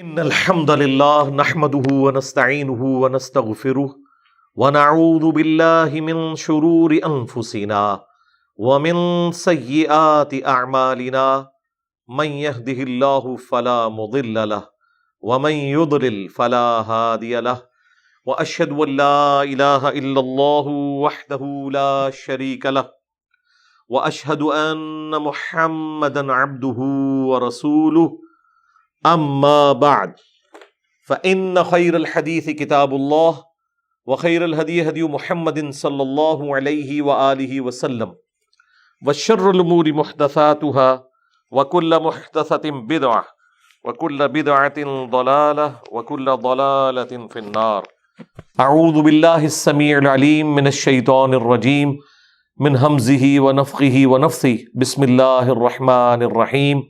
ان الحمد لله نحمده ونستعينه ونستغفره ونعوذ بالله من شرور انفسنا ومن سيئات اعمالنا من يهده الله فلا مضل له ومن يضلل فلا هادي له واشهد ان لا اله الا الله وحده لا شريك له واشهد ان محمدا عبده ورسوله اما بعد فان خير الحديث كتاب الله وخير الهدي هدي محمد صلى الله عليه واله وسلم وشر الامور محدثاتها وكل محدثة بدعة وكل بدعة ضلالة وكل ضلالة في النار. اعوذ بالله السميع العليم من الشيطان الرجيم من همزه ونفخه ونفثه. بسم الله الرحمن الرحيم.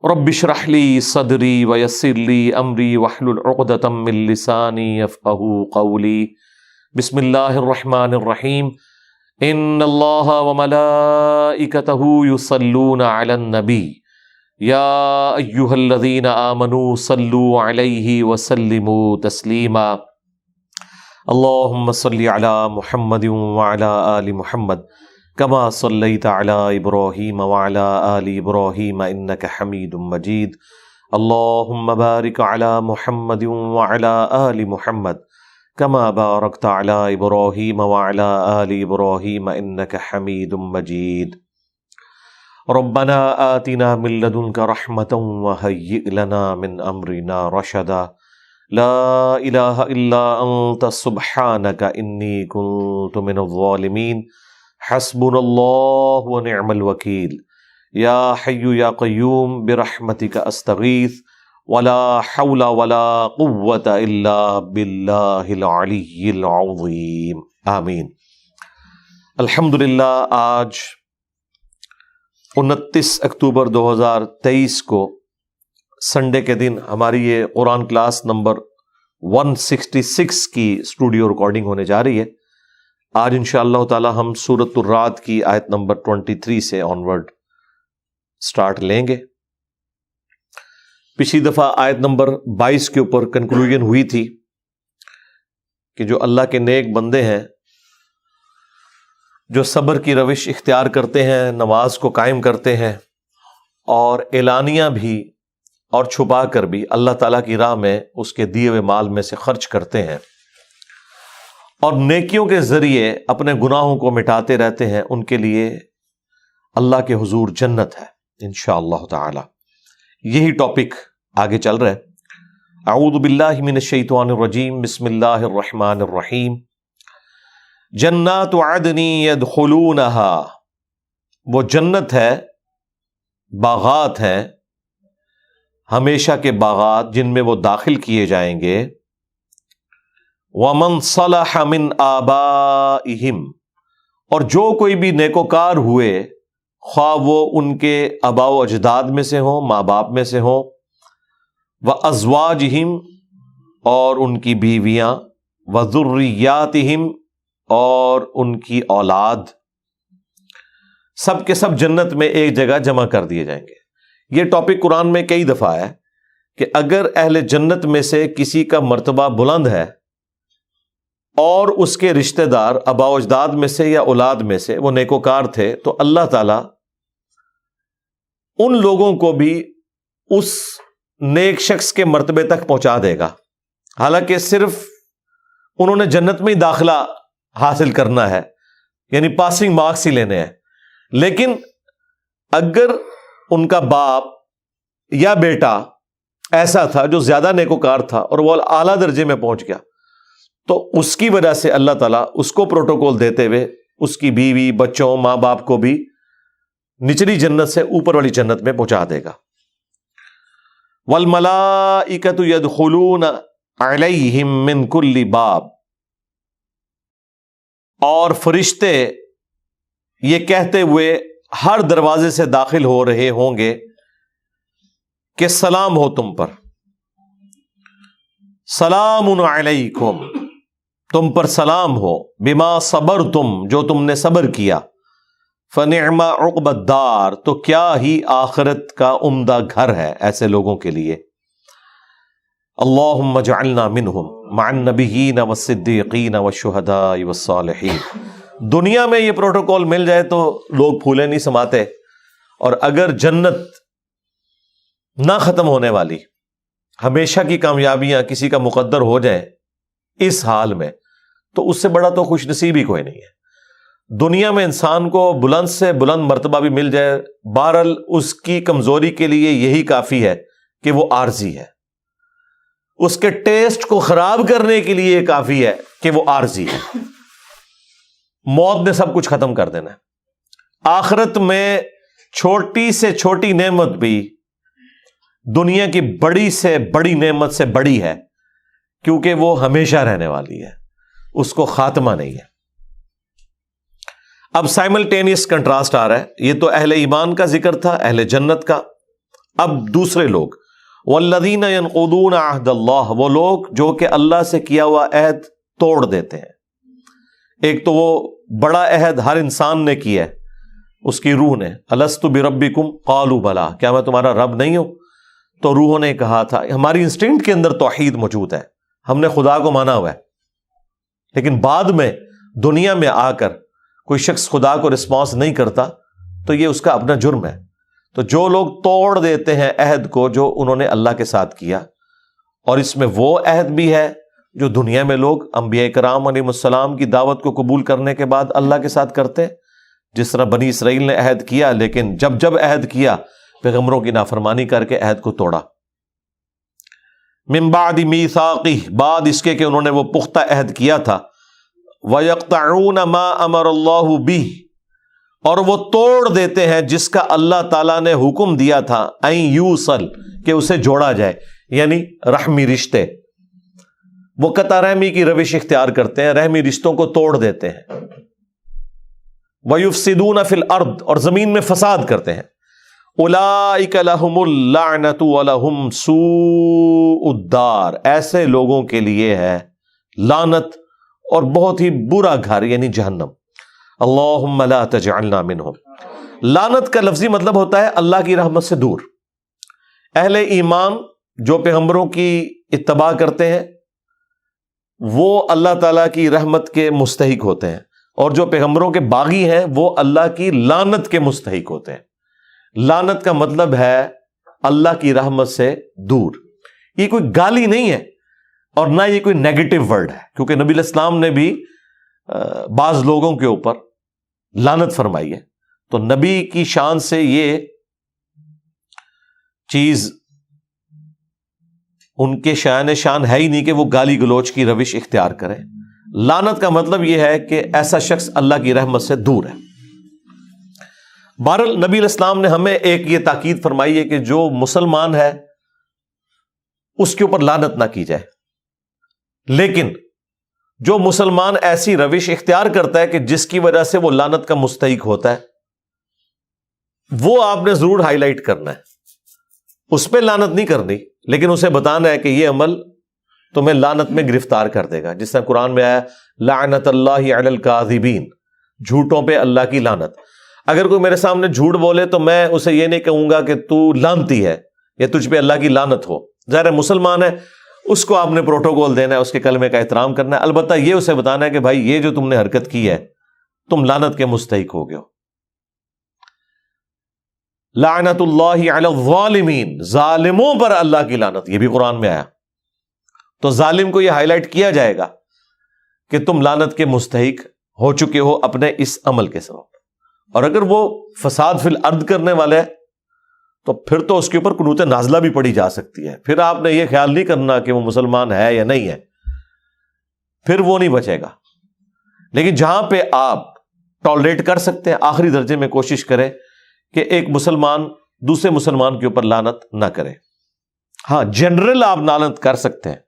رب اشرح لي صدري ويسر لي امري واحلل عقدة من لساني يفقهوا قولي. بسم الله الرحمن الرحيم. ان الله وملائكته يصلون على النبي يا ايها الذين آمنوا صلوا عليه وسلموا تسليما. اللهم صل على محمد وعلى آل محمد كما صليت على إبراهيم وعلى آل إبراهيم إنك حميد مجيد. اللهم بارك على محمد وعلى آل محمد كما باركت على إبراهيم وعلى آل إبراهيم إنك حميد مجيد. ربنا آتنا من لدنك رحمة وهيئ لنا من أمرنا رشدا. لا إله إلا أنت سبحانك إني كنت من الظالمين. حسبنا الله ونعم الوكيل. يا حي يا قيوم برحمتك أستغيث ولا حول ولا قوة إلا بالله العلي العظيم. آمین. الحمدللہ آج 29 اکتوبر 2023 کو سنڈے کے دن ہماری یہ قرآن کلاس نمبر 166 کی اسٹوڈیو ریکارڈنگ ہونے جا رہی ہے. آج انشاءاللہ تعالی ہم سورۃ الرعد کی آیت نمبر 23 سے آنورڈ سٹارٹ لیں گے. پچھلی دفعہ آیت نمبر 22 کے اوپر کنکلوژن ہوئی تھی کہ جو اللہ کے نیک بندے ہیں جو صبر کی روش اختیار کرتے ہیں، نماز کو قائم کرتے ہیں اور اعلانیہ بھی اور چھپا کر بھی اللہ تعالیٰ کی راہ میں اس کے دیے ہوئے مال میں سے خرچ کرتے ہیں اور نیکیوں کے ذریعے اپنے گناہوں کو مٹاتے رہتے ہیں، ان کے لیے اللہ کے حضور جنت ہے انشاءاللہ تعالی. یہی ٹاپک آگے چل رہا ہے. اعوذ باللہ من الشیطان الرجیم. بسم اللہ الرحمن الرحیم. جنات عدن يدخلونها، وہ جنت ہے، باغات ہیں، ہمیشہ کے باغات جن میں وہ داخل کیے جائیں گے. وَمَنْ صَلَحَ مِنْ آبَائِهِمْ، اور جو کوئی بھی نیکوکار ہوئے، خواہ وہ ان کے آباء و اجداد میں سے ہوں، ماں باپ میں سے ہوں، وَأَزْوَاجِهِمْ، اور ان کی بیویاں، وَذُرِّيَّاتِهِمْ، اور ان کی اولاد، سب کے سب جنت میں ایک جگہ جمع کر دیے جائیں گے. یہ ٹاپک قرآن میں کئی دفعہ ہے کہ اگر اہل جنت میں سے کسی کا مرتبہ بلند ہے اور اس کے رشتہ دار آباء و اجداد میں سے یا اولاد میں سے وہ نیکوکار تھے، تو اللہ تعالیٰ ان لوگوں کو بھی اس نیک شخص کے مرتبے تک پہنچا دے گا. حالانکہ صرف انہوں نے جنت میں ہی داخلہ حاصل کرنا ہے، یعنی پاسنگ مارکس ہی لینے ہیں. لیکن اگر ان کا باپ یا بیٹا ایسا تھا جو زیادہ نیکوکار تھا اور وہ اعلیٰ درجے میں پہنچ گیا، تو اس کی وجہ سے اللہ تعالیٰ اس کو پروٹوکول دیتے ہوئے اس کی بیوی، بچوں، ماں باپ کو بھی نچلی جنت سے اوپر والی جنت میں پہنچا دے گا. وَالْمَلَائِكَةُ يَدْخُلُونَ عَلَيْهِمْ مِنْ كُلِّ بَابٍ، اور فرشتے یہ کہتے ہوئے ہر دروازے سے داخل ہو رہے ہوں گے کہ سلام ہو تم پر، سلام علیکم، تم پر سلام ہو، بما صبرتم، جو تم نے صبر کیا، فنعم عقبی الدار، تو کیا ہی آخرت کا عمدہ گھر ہے ایسے لوگوں کے لیے. اللہم اجعلنا منہم مع النبیین والصدیقین والشہداء والصالحین۔ دنیا میں یہ پروٹوکول مل جائے تو لوگ پھولے نہیں سماتے، اور اگر جنت نہ ختم ہونے والی، ہمیشہ کی کامیابیاں کسی کا مقدر ہو جائیں اس حال میں، تو اس سے بڑا تو خوش نصیب ہی کوئی نہیں ہے۔ دنیا میں انسان کو بلند سے بلند مرتبہ بھی مل جائے، بہرحال اس کی کمزوری کے لیے یہی کافی ہے کہ وہ عارضی ہے، اس کے ٹیسٹ کو خراب کرنے کے لیے کافی ہے کہ وہ عارضی ہے۔ موت نے سب کچھ ختم کر دینا ہے۔ آخرت میں چھوٹی سے چھوٹی نعمت بھی دنیا کی بڑی سے بڑی نعمت سے بڑی ہے، کیونکہ وہ ہمیشہ رہنے والی ہے، اس کو خاتمہ نہیں ہے۔ اب سائملٹینیس کنٹراسٹ آ رہا ہے، یہ تو اہل ایمان کا ذکر تھا، اہل جنت کا، اب دوسرے لوگ، والذین ینقضون عہد اللہ، وہ لوگ جو کہ اللہ سے کیا ہوا عہد توڑ دیتے ہیں۔ ایک تو وہ بڑا عہد ہر انسان نے کیا ہے، اس کی روح نے، الست بربکم قالوا بلا، کیا میں تمہارا رب نہیں ہوں؟ تو روحوں نے کہا تھا، ہماری انسٹنکٹ کے اندر توحید موجود ہے، ہم نے خدا کو مانا ہوا ہے، لیکن بعد میں دنیا میں آ کر کوئی شخص خدا کو رسپانس نہیں کرتا تو یہ اس کا اپنا جرم ہے۔ تو جو لوگ توڑ دیتے ہیں عہد کو جو انہوں نے اللہ کے ساتھ کیا، اور اس میں وہ عہد بھی ہے جو دنیا میں لوگ انبیاء کرام علیہ السلام کی دعوت کو قبول کرنے کے بعد اللہ کے ساتھ کرتے، جس طرح بنی اسرائیل نے عہد کیا، لیکن جب عہد کیا پیغمبروں کی نافرمانی کر کے عہد کو توڑا۔ من بعد میثاقہ، بعد اس کے کہ انہوں نے وہ پختہ عہد کیا تھا، وَيَقْطَعُونَ مَا أَمَرَ اللَّهُ بِهِ، اور وہ توڑ دیتے ہیں جس کا اللہ تعالیٰ نے حکم دیا تھا، أَن يُوصَل، کہ اسے جوڑا جائے، یعنی رحمی رشتے۔ وہ قطع رحمی کی روش اختیار کرتے ہیں، رحمی رشتوں کو توڑ دیتے ہیں۔ وَيُفْسِدُونَ فِي الْأَرْضِ، اور زمین میں فساد کرتے ہیں۔ أُولَئِكَ لَهُمُ اللَّعْنَةُ وَلَهُمْ سُوءُ الدَّارِ، ایسے لوگوں کے لیے ہے لعنت اور بہت ہی برا گھر، یعنی جہنم۔ اللہم لا تجعلنا منہم، لعنت کا لفظی مطلب ہوتا ہے اللہ کی رحمت سے دور۔ اہل ایمان جو پیغمبروں کی اتباع کرتے ہیں وہ اللہ تعالیٰ کی رحمت کے مستحق ہوتے ہیں، اور جو پیغمبروں کے باغی ہیں وہ اللہ کی لعنت کے مستحق ہوتے ہیں۔ لعنت کا مطلب ہے اللہ کی رحمت سے دور۔ یہ کوئی گالی نہیں ہے اور نہ یہ کوئی نیگیٹو ورڈ ہے، کیونکہ نبی علیہ السلام نے بھی بعض لوگوں کے اوپر لعنت فرمائی ہے، تو نبی کی شان سے یہ چیز ان کے شان ہے ہی نہیں کہ وہ گالی گلوچ کی روش اختیار کریں۔ لعنت کا مطلب یہ ہے کہ ایسا شخص اللہ کی رحمت سے دور ہے۔ بہرحال نبی علیہ السلام نے ہمیں ایک یہ تاکید فرمائی ہے کہ جو مسلمان ہے اس کے اوپر لعنت نہ کی جائے، لیکن جو مسلمان ایسی روش اختیار کرتا ہے کہ جس کی وجہ سے وہ لعنت کا مستحق ہوتا ہے، وہ آپ نے ضرور ہائی لائٹ کرنا ہے، اس پہ لعنت نہیں کرنی، لیکن اسے بتانا ہے کہ یہ عمل تمہیں لعنت میں گرفتار کر دے گا، جس طرح قرآن میں آیا لعنت اللہ علی الکاذبین، جھوٹوں پہ اللہ کی لعنت۔ اگر کوئی میرے سامنے جھوٹ بولے تو میں اسے یہ نہیں کہوں گا کہ تو لعنتی ہے یا تجھ پہ اللہ کی لعنت ہو، ظاہر ہے مسلمان ہے، اس کو آپ نے پروٹوکول دینا ہے، اس کے کلمے کا احترام کرنا ہے، البتہ یہ اسے بتانا ہے کہ بھائی یہ جو تم نے حرکت کی ہے تم لعنت کے مستحق ہو گئے ہو۔ لعنت اللہ علی الظالمین، ظالموں پر اللہ کی لعنت، یہ بھی قرآن میں آیا، تو ظالم کو یہ ہائی لائٹ کیا جائے گا کہ تم لعنت کے مستحق ہو چکے ہو اپنے اس عمل کے سبب۔ اور اگر وہ فساد فی الارض کرنے والے ہے تو پھر تو اس کے اوپر قنوت نازلہ بھی پڑی جا سکتی ہے، پھر آپ نے یہ خیال نہیں کرنا کہ وہ مسلمان ہے یا نہیں ہے، پھر وہ نہیں بچے گا۔ لیکن جہاں پہ آپ ٹالریٹ کر سکتے ہیں، آخری درجے میں کوشش کریں کہ ایک مسلمان دوسرے مسلمان کے اوپر لعنت نہ کرے۔ ہاں جنرل آپ لعنت کر سکتے ہیں،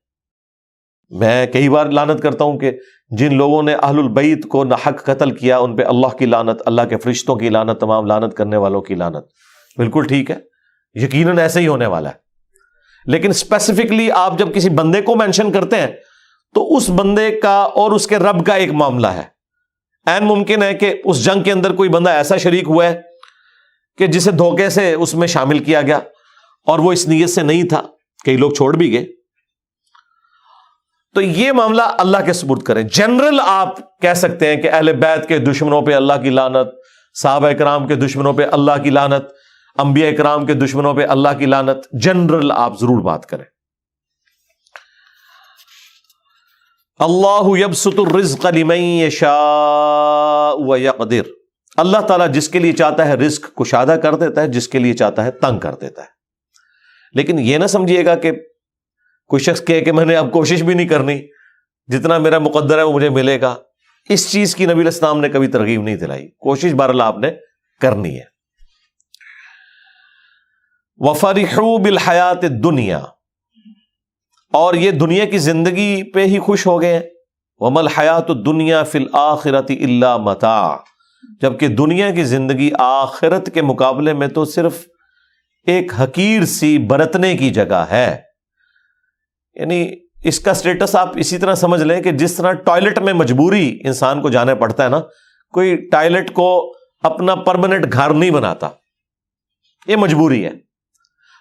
میں کئی بار لعنت کرتا ہوں کہ جن لوگوں نے اہل البیت کو ناحق قتل کیا ان پہ اللہ کی لعنت، اللہ کے فرشتوں کی لعنت، تمام لعنت کرنے والوں کی لعنت، بالکل ٹھیک ہے، یقیناً ایسے ہی ہونے والا ہے۔ لیکن اسپیسیفکلی آپ جب کسی بندے کو مینشن کرتے ہیں تو اس بندے کا اور اس کے رب کا ایک معاملہ ہے۔ عین ممکن ہے کہ اس جنگ کے اندر کوئی بندہ ایسا شریک ہوا ہے کہ جسے دھوکے سے اس میں شامل کیا گیا اور وہ اس نیت سے نہیں تھا، کئی لوگ چھوڑ بھی گئے، تو یہ معاملہ اللہ کے سپرد کریں. جنرل آپ کہہ سکتے ہیں کہ اہل بیت کے دشمنوں پہ اللہ کی لعنت، صحابہ کرام کے دشمنوں پہ اللہ کی لعنت، انبیاء کرام کے دشمنوں پہ اللہ کی لعنت. جنرل آپ ضرور بات کریں. اللہ یبسط الرزق لمن یشاء ویقدر. اللہ تعالیٰ جس کے لیے چاہتا ہے رزق کشادہ کر دیتا ہے، جس کے لیے چاہتا ہے تنگ کر دیتا ہے. لیکن یہ نہ سمجھیے گا کہ کوئی شخص کہے کہ میں نے اب کوشش بھی نہیں کرنی، جتنا میرا مقدر ہے وہ مجھے ملے گا. اس چیز کی نبی علیہ السلام نے کبھی ترغیب نہیں دلائی. کوشش بہرحال آپ نے کرنی ہے. وَفَرِحُوا بِالْحَيَاةِ الدُّنْيَا، اور یہ دنیا کی زندگی پہ ہی خوش ہو گئے ہیں. وَمَا الْحَيَاةُ الدُّنْيَا فِي الْآخِرَةِ إِلَّا مَتَاعٌ، جبکہ دنیا کی زندگی آخرت کے مقابلے میں تو صرف ایک حقیر سی برتنے کی جگہ ہے. یعنی اس کا سٹیٹس آپ اسی طرح سمجھ لیں کہ جس طرح ٹوائلٹ میں مجبوری انسان کو جانا پڑتا ہے نا، کوئی ٹوائلٹ کو اپنا پرماننٹ گھر نہیں بناتا، یہ مجبوری ہے.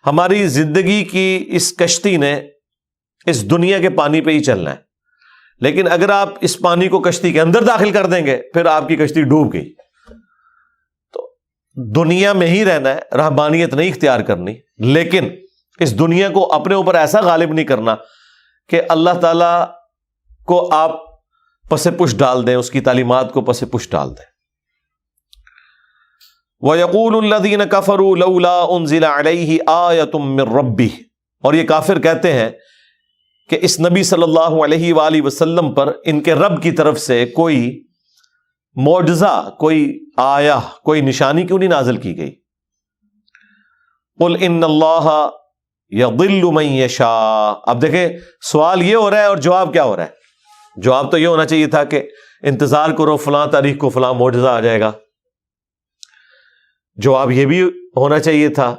ہماری زندگی کی اس کشتی نے اس دنیا کے پانی پہ ہی چلنا ہے. لیکن اگر آپ اس پانی کو کشتی کے اندر داخل کر دیں گے پھر آپ کی کشتی ڈوب گئی. تو دنیا میں ہی رہنا ہے، رہبانیت نہیں اختیار کرنی، لیکن اس دنیا کو اپنے اوپر ایسا غالب نہیں کرنا کہ اللہ تعالی کو آپ پس پش ڈال دیں، اس کی تعلیمات کو پس پش ڈال دیں. وَيَقُولُ الَّذِينَ كَفَرُوا لَوْلَا أُنزِلَ عَلَيْهِ آيَةٌ مِّن رَبِّهِ، اور یہ کافر کہتے ہیں کہ اس نبی صلی اللہ علیہ وآلہ وسلم پر ان کے رب کی طرف سے کوئی معجزہ، کوئی آیا، کوئی نشانی کیوں نہیں نازل کی گئی. قُلْ إِنَّ اللَّهَ يَضِلُّ مَن يَشَاءُ. اب دیکھیں سوال یہ ہو رہا ہے اور جواب کیا ہو رہا ہے. جواب تو یہ ہونا چاہیے تھا کہ انتظار کرو فلاں تاریخ کو فلاں معجزہ آ جائے گا. جواب یہ بھی ہونا چاہیے تھا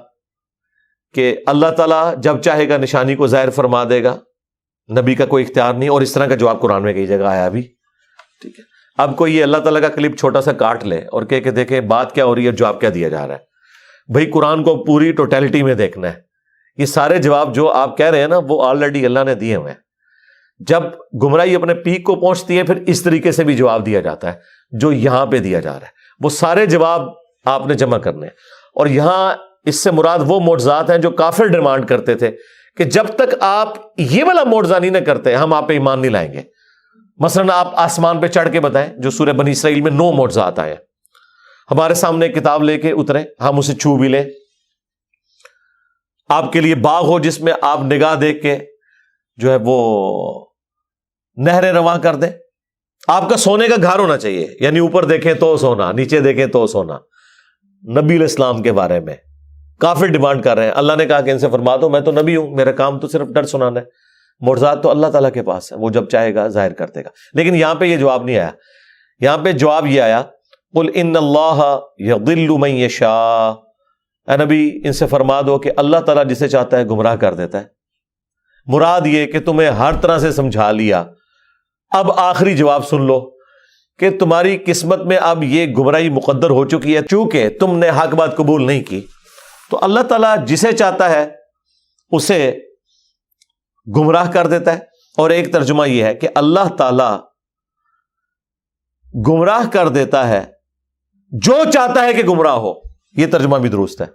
کہ اللہ تعالیٰ جب چاہے گا نشانی کو ظاہر فرما دے گا، نبی کا کوئی اختیار نہیں. اور اس طرح کا جواب قرآن میں کئی جگہ آیا بھی. ٹھیک ہے، اب کوئی یہ اللہ تعالیٰ کا کلپ چھوٹا سا کاٹ لے اور کہہ کے دیکھیں بات کیا ہو رہی ہے، جواب کیا دیا جا رہا ہے. بھائی قرآن کو پوری ٹوٹیلٹی میں دیکھنا ہے. یہ سارے جواب جو آپ کہہ رہے ہیں نا وہ آلریڈی اللہ نے دیے ہوئے ہیں. جب گمراہی اپنے پیک کو پہنچتی ہے پھر اس طریقے سے بھی جواب دیا جاتا ہے جو یہاں پہ دیا جا رہا ہے. وہ سارے جواب آپ نے جمع کرنے ہیں. اور یہاں اس سے مراد وہ معجزات ہیں جو کافر ڈیمانڈ کرتے تھے کہ جب تک آپ یہ والا معجزہ نہیں نہ کرتے ہم آپ پہ ایمان نہیں لائیں گے. مثلا آپ آسمان پہ چڑھ کے بتائیں، جو سورہ بنی اسرائیل میں 9 معجزات آئے ہیں. ہمارے سامنے ایک کتاب لے کے اترے، ہم اسے چھو بھی لیں. آپ کے لیے باغ ہو جس میں آپ نگاہ دیکھ کے جو ہے وہ نہریں رواں کر دیں. آپ کا سونے کا گھر ہونا چاہیے، یعنی اوپر دیکھیں تو سونا، نیچے دیکھیں تو سونا. نبی علیہ السلام کے بارے میں کافر ڈیمانڈ کر رہے ہیں. اللہ نے کہا کہ ان سے فرما دو میں تو نبی ہوں، میرا کام تو صرف ڈر سنانا ہے. معجزات تو اللہ تعالیٰ کے پاس ہے، وہ جب چاہے گا ظاہر کر دے گا. لیکن یہاں پہ یہ جواب نہیں آیا. یہاں پہ جواب یہ آیا قُلْ إِنَّ اللَّهَ يَضِلُّ مَن يَشَاءُ. اے نبی ان سے فرما دو کہ اللہ تعالیٰ جسے چاہتا ہے گمراہ کر دیتا ہے. مراد یہ کہ تمہیں ہر طرح سے سمجھا لیا، اب آخری جواب سن لو کہ تمہاری قسمت میں اب یہ گمراہی مقدر ہو چکی ہے. چونکہ تم نے حق بات قبول نہیں کی تو اللہ تعالیٰ جسے چاہتا ہے اسے گمراہ کر دیتا ہے. اور ایک ترجمہ یہ ہے کہ اللہ تعالیٰ گمراہ کر دیتا ہے جو چاہتا ہے کہ گمراہ ہو. یہ ترجمہ بھی درست ہے.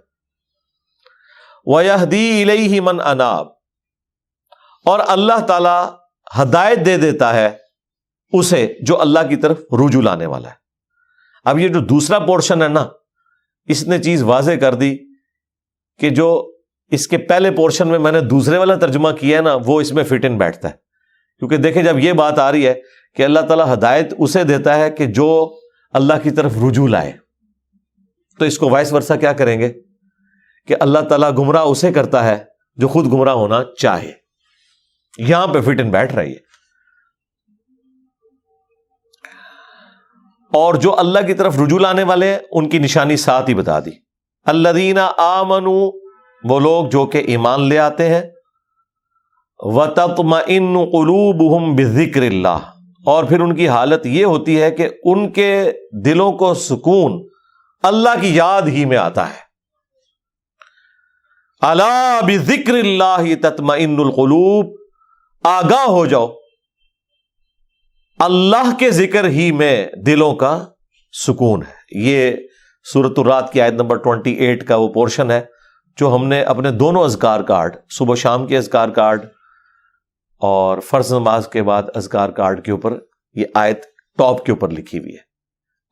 وَيَهْدِي إِلَيْهِ مَنْ أَنَابَ، اور اللہ تعالیٰ ہدایت دے دیتا ہے اسے جو اللہ کی طرف رجوع لانے والا ہے. اب یہ جو دوسرا پورشن ہے نا، اس نے چیز واضح کر دی کہ جو اس کے پہلے پورشن میں نے دوسرے والا ترجمہ کیا ہے نا وہ اس میں فٹ ان بیٹھتا ہے. کیونکہ دیکھیں جب یہ بات آ رہی ہے کہ اللہ تعالیٰ ہدایت اسے دیتا ہے کہ جو اللہ کی طرف رجوع لائے، تو اس کو وائس ورسا کیا کریں گے کہ اللہ تعالیٰ گمراہ اسے کرتا ہے جو خود گمراہ ہونا چاہے. یہاں پہ فٹ ان بیٹھ رہی ہے. اور جو اللہ کی طرف رجوع لانے والے ہیں ان کی نشانی ساتھ ہی بتا دی. الذین آمنوا، وہ لوگ جو کہ ایمان لے آتے ہیں. وتطمئن قلوبہم بذکر اللہ، اور پھر ان کی حالت یہ ہوتی ہے کہ ان کے دلوں کو سکون اللہ کی یاد ہی میں آتا ہے. الا بذکر اللہ تطمئن القلوب، آگاہ ہو جاؤ اللہ کے ذکر ہی میں دلوں کا سکون ہے. یہ سورۃ الرعد کی آیت نمبر 28 کا وہ پورشن ہے جو ہم نے اپنے دونوں اذکار کارڈ، صبح شام کے اذکار کارڈ اور فرض نماز کے بعد اذکار کارڈ کے اوپر یہ آیت ٹاپ کے اوپر لکھی ہوئی ہے.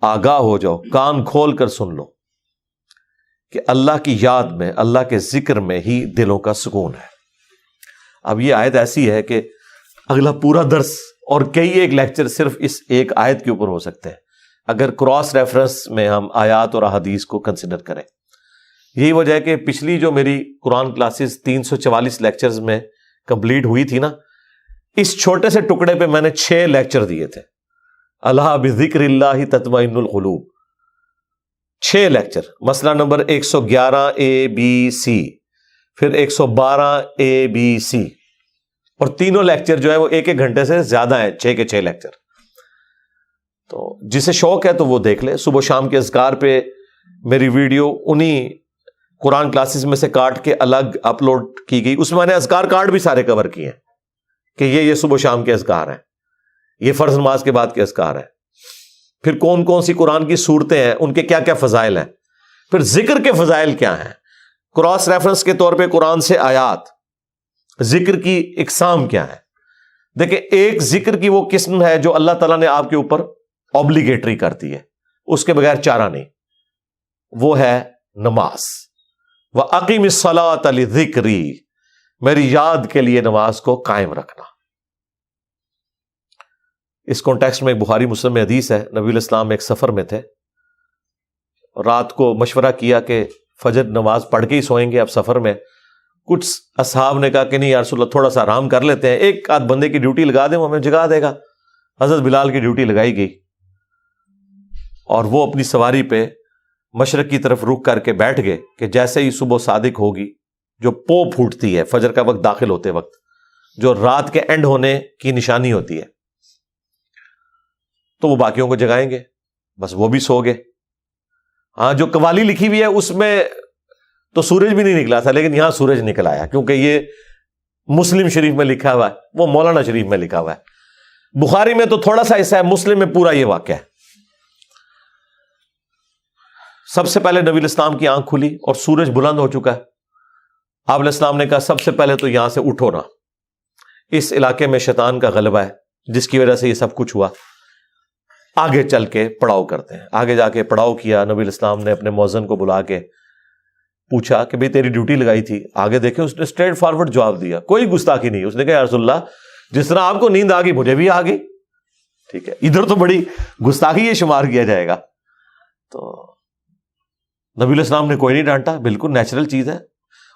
آگاہ ہو جاؤ، کان کھول کر سن لو کہ اللہ کی یاد میں، اللہ کے ذکر میں ہی دلوں کا سکون ہے. اب یہ آیت ایسی ہے کہ اگلا پورا درس اور کئی ایک لیکچر صرف اس ایک آیت کے اوپر ہو سکتے ہیں اگر کراس ریفرنس میں ہم آیات اور احادیث کو کنسیڈر کریں. یہی وجہ ہے کہ پچھلی جو میری قرآن کلاسز 344 لیکچرز میں کمپلیٹ ہوئی تھی نا، اس چھوٹے سے ٹکڑے پہ میں نے 6 لیکچر دیے تھے. اللہ بذکر اللہ تطمئن القلوب، 6 لیکچر. مسئلہ نمبر 111 ABC، پھر 112 ABC، اور تینوں لیکچر جو ہے وہ 1 گھنٹے سے زیادہ ہیں، 6 کے 6 لیکچر. تو جسے شوق ہے تو وہ دیکھ لے. صبح شام کے اذکار پہ میری ویڈیو انہی قرآن کلاسز میں سے کاٹ کے الگ اپلوڈ کی گئی. اس میں نے اذکار کارڈ بھی سارے کور کیے ہیں کہ یہ صبح شام کے اذکار ہیں، یہ فرض نماز کے بعد کے اذکار ہیں، پھر کون کون سی قرآن کی صورتیں ہیں، ان کے کیا کیا فضائل ہیں، پھر ذکر کے فضائل کیا ہیں، کراس ریفرنس کے طور پہ قرآن سے آیات، ذکر کی اقسام کیا ہے. دیکھیں، ایک ذکر کی وہ قسم ہے جو اللہ تعالیٰ نے آپ کے اوپر اوبلیگیٹری کر دی ہے، اس کے بغیر چارہ نہیں، وہ ہے نماز. وَأَقِمِ الصَّلَاةَ لِذِكْرِي، میری یاد کے لیے نماز کو قائم رکھنا. اس کانٹیکسٹ میں ایک بخاری مسلم میں حدیث ہے، نبی الاسلام ایک سفر میں تھے، رات کو مشورہ کیا کہ فجر نماز پڑھ کے ہی سوئیں گے. اب سفر میں کچھ اصحاب نے کہا کہ نہیں یا رسول اللہ، تھوڑا سا آرام کر لیتے ہیں، ایک آدھ بندے کی ڈیوٹی لگا دیں، وہ ہمیں جگا دے گا. حضرت بلال کی ڈیوٹی لگائی گئی اور وہ اپنی سواری پہ مشرق کی طرف رخ کر کے بیٹھ گئے کہ جیسے ہی صبح صادق ہوگی، جو پو پھوٹتی ہے فجر کا وقت داخل ہوتے وقت، جو رات کے اینڈ ہونے کی نشانی ہوتی ہے، تو وہ باقیوں کو جگائیں گے. بس وہ بھی سو گئے. ہاں، جو قوالی لکھی ہوئی ہے اس میں تو سورج بھی نہیں نکلا تھا، لیکن یہاں سورج نکل آیا، کیونکہ یہ مسلم شریف میں لکھا ہوا ہے، وہ مولانا شریف میں لکھا ہوا ہے. بخاری میں تو تھوڑا سا حصہ ہے، مسلم میں پورا یہ واقعہ ہے. سب سے پہلے نبی الاسلام کی آنکھ کھلی اور سورج بلند ہو چکا ہے. آپ علیہ السلام نے کہا سب سے پہلے تو یہاں سے اٹھو نا، اس علاقے میں شیطان کا غلبہ ہے جس کی وجہ سے یہ سب کچھ ہوا، آگے چل کے پڑاؤ کرتے ہیں. آگے جا کے پڑاؤ کیا. نبی الاسلام نے اپنے مؤذن کو بلا کے پوچھا کہ بھئی تیری ڈیوٹی لگائی تھی. آگے دیکھیں اس نے اسٹریٹ فارورڈ جواب دیا، کوئی گستاخی نہیں. اس نے کہا یا رسول اللہ، جس طرح آپ کو نیند آ گئی مجھے بھی آ گئی. ٹھیک ہے، ادھر تو بڑی گستاخی یہ شمار کیا جائے گا. تو نبی الاسلام نے کوئی نہیں ڈانٹا، بالکل نیچرل چیز ہے.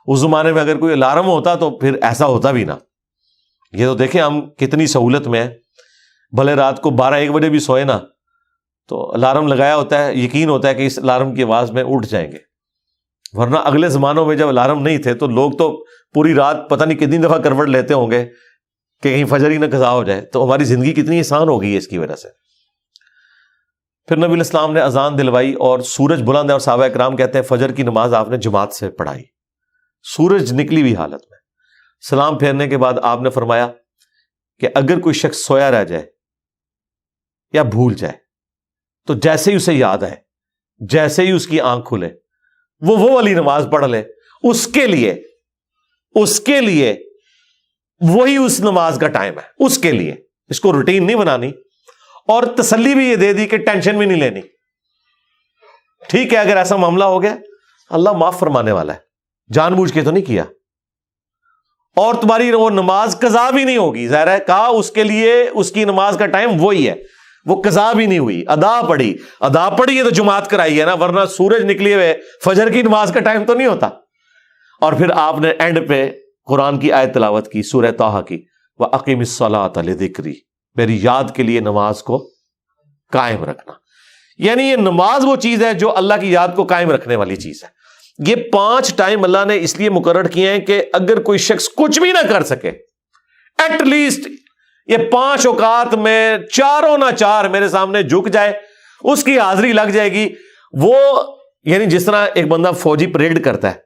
اس زمانے میں اگر کوئی الارم ہوتا تو پھر ایسا ہوتا بھی نہ. یہ تو دیکھیں ہم کتنی سہولت میں ہیں، بھلے رات کو 12-1 بجے بھی سوئے نا تو الارم لگایا ہوتا ہے، یقین ہوتا ہے کہ اس الارم کی آواز میں اٹھ جائیں گے. ورنہ اگلے زمانوں میں جب الارم نہیں تھے تو لوگ تو پوری رات پتہ نہیں کتنی دفعہ کروٹ لیتے ہوں گے کہ کہیں فجر ہی نہ قضا ہو جائے. تو ہماری زندگی کتنی آسان ہو گئی ہے اس کی وجہ سے. پھر نبی الاسلام نے اذان دلوائی اور سورج بلند ہے، اور صحابہ اکرام کہتے ہیں فجر کی نماز آپ نے جماعت سے پڑھائی، سورج نکلی ہوئی حالت میں. سلام پھیرنے کے بعد آپ نے فرمایا کہ اگر کوئی شخص سویا رہ جائے یا بھول جائے تو جیسے ہی اسے یاد آئے، جیسے ہی اس کی آنکھ کھلے، وہ والی نماز پڑھ لے. اس کے لیے وہی اس نماز کا ٹائم ہے. اس کے لیے اس کو روٹین نہیں بنانی، اور تسلی بھی یہ دے دی کہ ٹینشن بھی نہیں لینی. ٹھیک ہے، اگر ایسا معاملہ ہو گیا اللہ معاف فرمانے والا ہے، جان بوجھ کے تو نہیں کیا، اور تمہاری وہ نماز قضا بھی نہیں ہوگی. ظاہر ہے کہا اس کے لیے اس کی نماز کا ٹائم وہی ہے، وہ قضا بھی نہیں ہوئی، ادا پڑھی ہے تو جماعت کرائی ہے نا، ورنہ سورج نکلے ہوئے فجر کی نماز کا ٹائم تو نہیں ہوتا. اور پھر آپ نے اینڈ پہ قرآن کی آیت تلاوت کی، سورہ طٰہٰ کی، وَأَقِمِ الصَّلَاةَ لِذِكْرِي، میری یاد کے لیے نماز کو قائم رکھنا. یعنی یہ نماز وہ چیز ہے جو اللہ کی یاد کو قائم رکھنے والی چیز ہے. یہ 5 ٹائم اللہ نے اس لیے مقرر کیے ہیں کہ اگر کوئی شخص کچھ بھی نہ کر سکے، ایٹ لیسٹ یہ 5 اوقات میں چاروں نہ چار میرے سامنے جھک جائے، اس کی حاضری لگ جائے گی. وہ یعنی جس طرح ایک بندہ فوجی پریڈ کرتا ہے،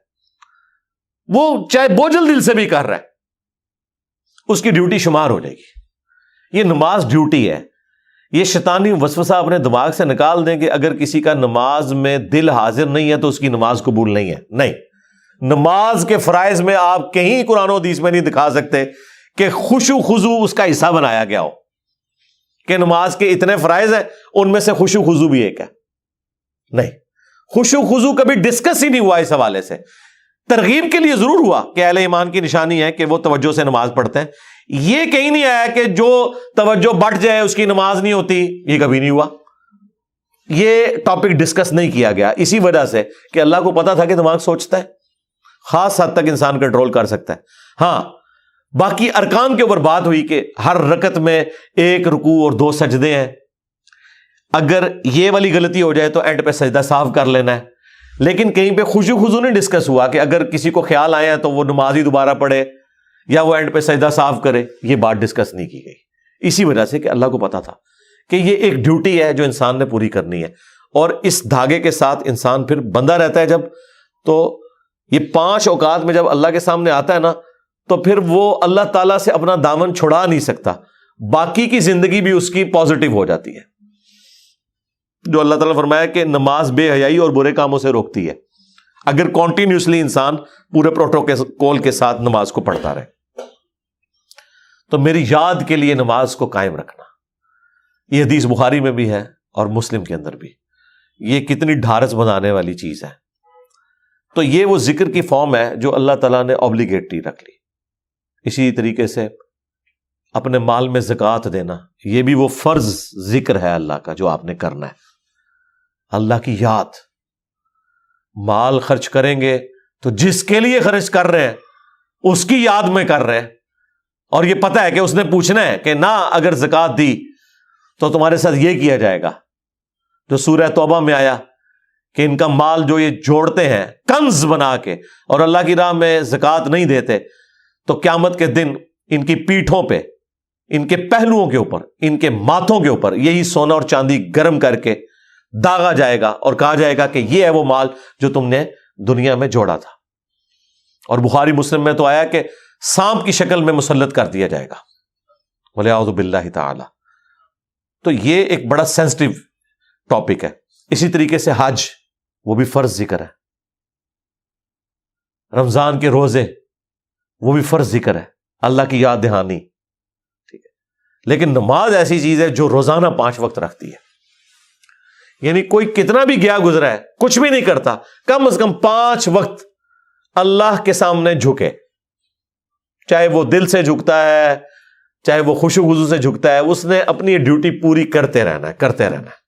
وہ چاہے بوجھل دل سے بھی کر رہا ہے، اس کی ڈیوٹی شمار ہو جائے گی. یہ نماز ڈیوٹی ہے. یہ شیطانی وسوسہ اپنے دماغ سے نکال دیں کہ اگر کسی کا نماز میں دل حاضر نہیں ہے تو اس کی نماز قبول نہیں ہے. نہیں، نماز کے فرائض میں آپ کہیں قرآن و حدیث میں نہیں دکھا سکتے کہ خشوع خضوع اس کا حصہ بنایا گیا ہو کہ نماز کے اتنے فرائض ہیں ان میں سے خشوع خضوع بھی ایک ہے. نہیں، خشوع خضوع کبھی ڈسکس ہی نہیں ہوا اس حوالے سے. ترغیب کے لیے ضرور ہوا کہ اہل ایمان کی نشانی ہے کہ وہ توجہ سے نماز پڑھتے ہیں. یہ کہیں نہیں آیا کہ جو توجہ بٹ جائے اس کی نماز نہیں ہوتی، یہ کبھی نہیں ہوا. یہ ٹاپک ڈسکس نہیں کیا گیا اسی وجہ سے کہ اللہ کو پتا تھا کہ دماغ سوچتا ہے، خاص حد تک انسان کنٹرول کر سکتا ہے. ہاں، باقی ارکان کے اوپر بات ہوئی کہ ہر رکعت میں 1 رکوع اور 2 سجدے ہیں. اگر یہ والی غلطی ہو جائے تو اینڈ پہ سجدہ صاف کر لینا ہے. لیکن کہیں پہ خشوع خضوع نہیں ڈسکس ہوا کہ اگر کسی کو خیال آیا تو وہ نماز ہی دوبارہ پڑھے یا وہ اینڈ پہ سجدہ صاف کرے. یہ بات ڈسکس نہیں کی گئی اسی وجہ سے کہ اللہ کو پتا تھا کہ یہ ایک ڈیوٹی ہے جو انسان نے پوری کرنی ہے. اور اس دھاگے کے ساتھ انسان پھر بندہ رہتا ہے جب، تو یہ 5 اوقات میں جب اللہ کے سامنے آتا ہے نا تو پھر وہ اللہ تعالیٰ سے اپنا دامن چھڑا نہیں سکتا. باقی کی زندگی بھی اس کی پازیٹیو ہو جاتی ہے. جو اللہ تعالیٰ فرمایا کہ نماز بے حیائی اور برے کاموں سے روکتی ہے اگر کانٹینیوسلی انسان پورے پروٹوکول کے ساتھ نماز کو پڑھتا رہے. تو میری یاد کے لیے نماز کو قائم رکھنا، یہ حدیث بخاری میں بھی ہے اور مسلم کے اندر بھی. یہ کتنی ڈھارس بنانے والی چیز ہے. تو یہ وہ ذکر کی فارم ہے جو اللہ تعالیٰ نے اوبلیگیٹری رکھ لی. اسی طریقے سے اپنے مال میں زکوٰۃ دینا، یہ بھی وہ فرض ذکر ہے اللہ کا جو آپ نے کرنا ہے. اللہ کی یاد، مال خرچ کریں گے تو جس کے لیے خرچ کر رہے ہیں اس کی یاد میں کر رہے ہیں، اور یہ پتہ ہے کہ اس نے پوچھنا ہے کہ نہ اگر زکوٰۃ دی تو تمہارے ساتھ یہ کیا جائے گا. جو سورہ توبہ میں آیا کہ ان کا مال جو یہ جوڑتے ہیں کنز بنا کے اور اللہ کی راہ میں زکوٰۃ نہیں دیتے تو قیامت کے دن ان کی پیٹھوں پہ، ان کے پہلوؤں کے اوپر، ان کے ماتھوں کے اوپر یہی سونا اور چاندی گرم کر کے داغا جائے گا اور کہا جائے گا کہ یہ ہے وہ مال جو تم نے دنیا میں جوڑا تھا. اور بخاری مسلم میں تو آیا کہ سانپ کی شکل میں مسلط کر دیا جائے گا، وَلِعَوْذُ بِاللَّهِ تعالی. تو یہ ایک بڑا سینسٹیو ٹاپک ہے. اسی طریقے سے حج، وہ بھی فرض ذکر ہے. رمضان کے روزے، وہ بھی فرض ذکر ہے، اللہ کی یاد دہانی. ٹھیک ہے، لیکن نماز ایسی چیز ہے جو روزانہ 5 وقت رکھتی ہے. یعنی کوئی کتنا بھی گیا گزرا ہے، کچھ بھی نہیں کرتا، کم از کم 5 وقت اللہ کے سامنے جھکے. چاہے وہ دل سے جھکتا ہے، چاہے وہ خشوع خضوع سے جھکتا ہے، اس نے اپنی ڈیوٹی پوری کرتے رہنا ہے، کرتے رہنا ہے.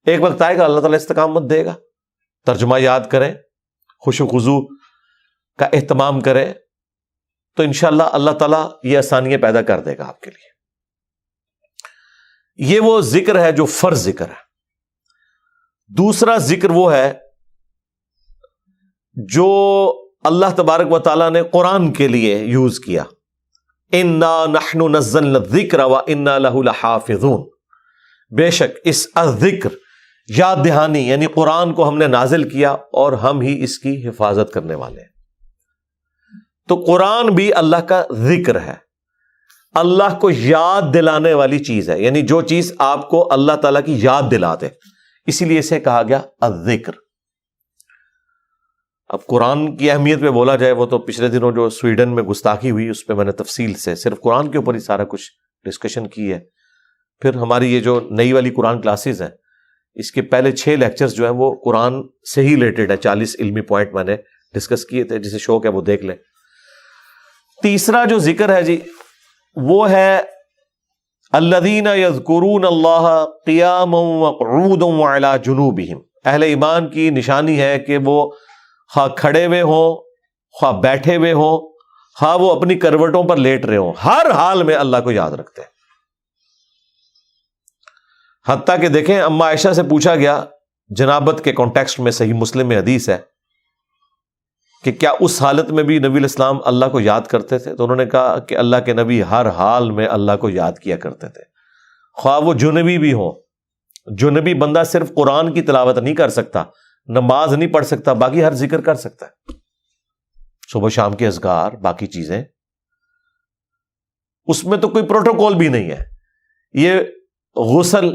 ایک وقت آئے گا اللہ تعالیٰ استقامت دے گا. ترجمہ یاد کریں، خشوع خضوع کا اہتمام کریں تو انشاءاللہ اللہ تعالیٰ یہ آسانیاں پیدا کر دے گا آپ کے لیے. یہ وہ ذکر ہے جو فرض ذکر ہے. دوسرا ذکر وہ ہے جو اللہ تبارک و تعالیٰ نے قرآن کے لیے یوز کیا. اِنَّا نَحْنُ نَزَّلْنَا الذِّكْرَ وَإِنَّا لَهُ لَحَافِظُونَ. بے شک اس الذکر، یاد دہانی یعنی قرآن کو ہم نے نازل کیا اور ہم ہی اس کی حفاظت کرنے والے ہیں. تو قرآن بھی اللہ کا ذکر ہے، اللہ کو یاد دلانے والی چیز ہے، یعنی جو چیز آپ کو اللہ تعالیٰ کی یاد دلا دے، اسی لیے اسے کہا گیا الذکر. اب قرآن کی اہمیت پہ بولا جائے، وہ تو پچھلے دنوں جو سویڈن میں گستاخی ہوئی اس پہ میں نے تفصیل سے صرف قرآن کے اوپر ہی سارا کچھ ڈسکشن کی ہے. پھر ہماری یہ جو نئی والی قرآن کلاسز ہیں، اس کے پہلے 6 لیکچرز جو ہیں وہ قرآن سے ہی ریلیٹڈ ہے. 40 علمی پوائنٹ میں نے ڈسکس کیے تھے، جسے شوق ہے وہ دیکھ لیں. تیسرا جو ذکر ہے جی، وہ ہے الذین یذکرون اللہ قیاما وقعودا وعلی جنوبہم. اہل ایمان کی نشانی ہے کہ وہ خواہ کھڑے ہوئے ہوں، خواہ بیٹھے ہوئے ہوں، خواہ وہ اپنی کروٹوں پر لیٹ رہے ہوں، ہر حال میں اللہ کو یاد رکھتے ہیں. حتیٰ کہ دیکھیں اما عائشہ سے پوچھا گیا جنابت کے کانٹیکسٹ میں، صحیح مسلم میں حدیث ہے کہ کیا اس حالت میں بھی نبی علیہ السلام اللہ کو یاد کرتے تھے؟ تو انہوں نے کہا کہ اللہ کے نبی ہر حال میں اللہ کو یاد کیا کرتے تھے، خواہ وہ جنبی بھی ہوں. جنبی بندہ صرف قرآن کی تلاوت نہیں کر سکتا، نماز نہیں پڑھ سکتا، باقی ہر ذکر کر سکتا ہے، صبح شام کے اذکار، باقی چیزیں. اس میں تو کوئی پروٹوکول بھی نہیں ہے. یہ غسل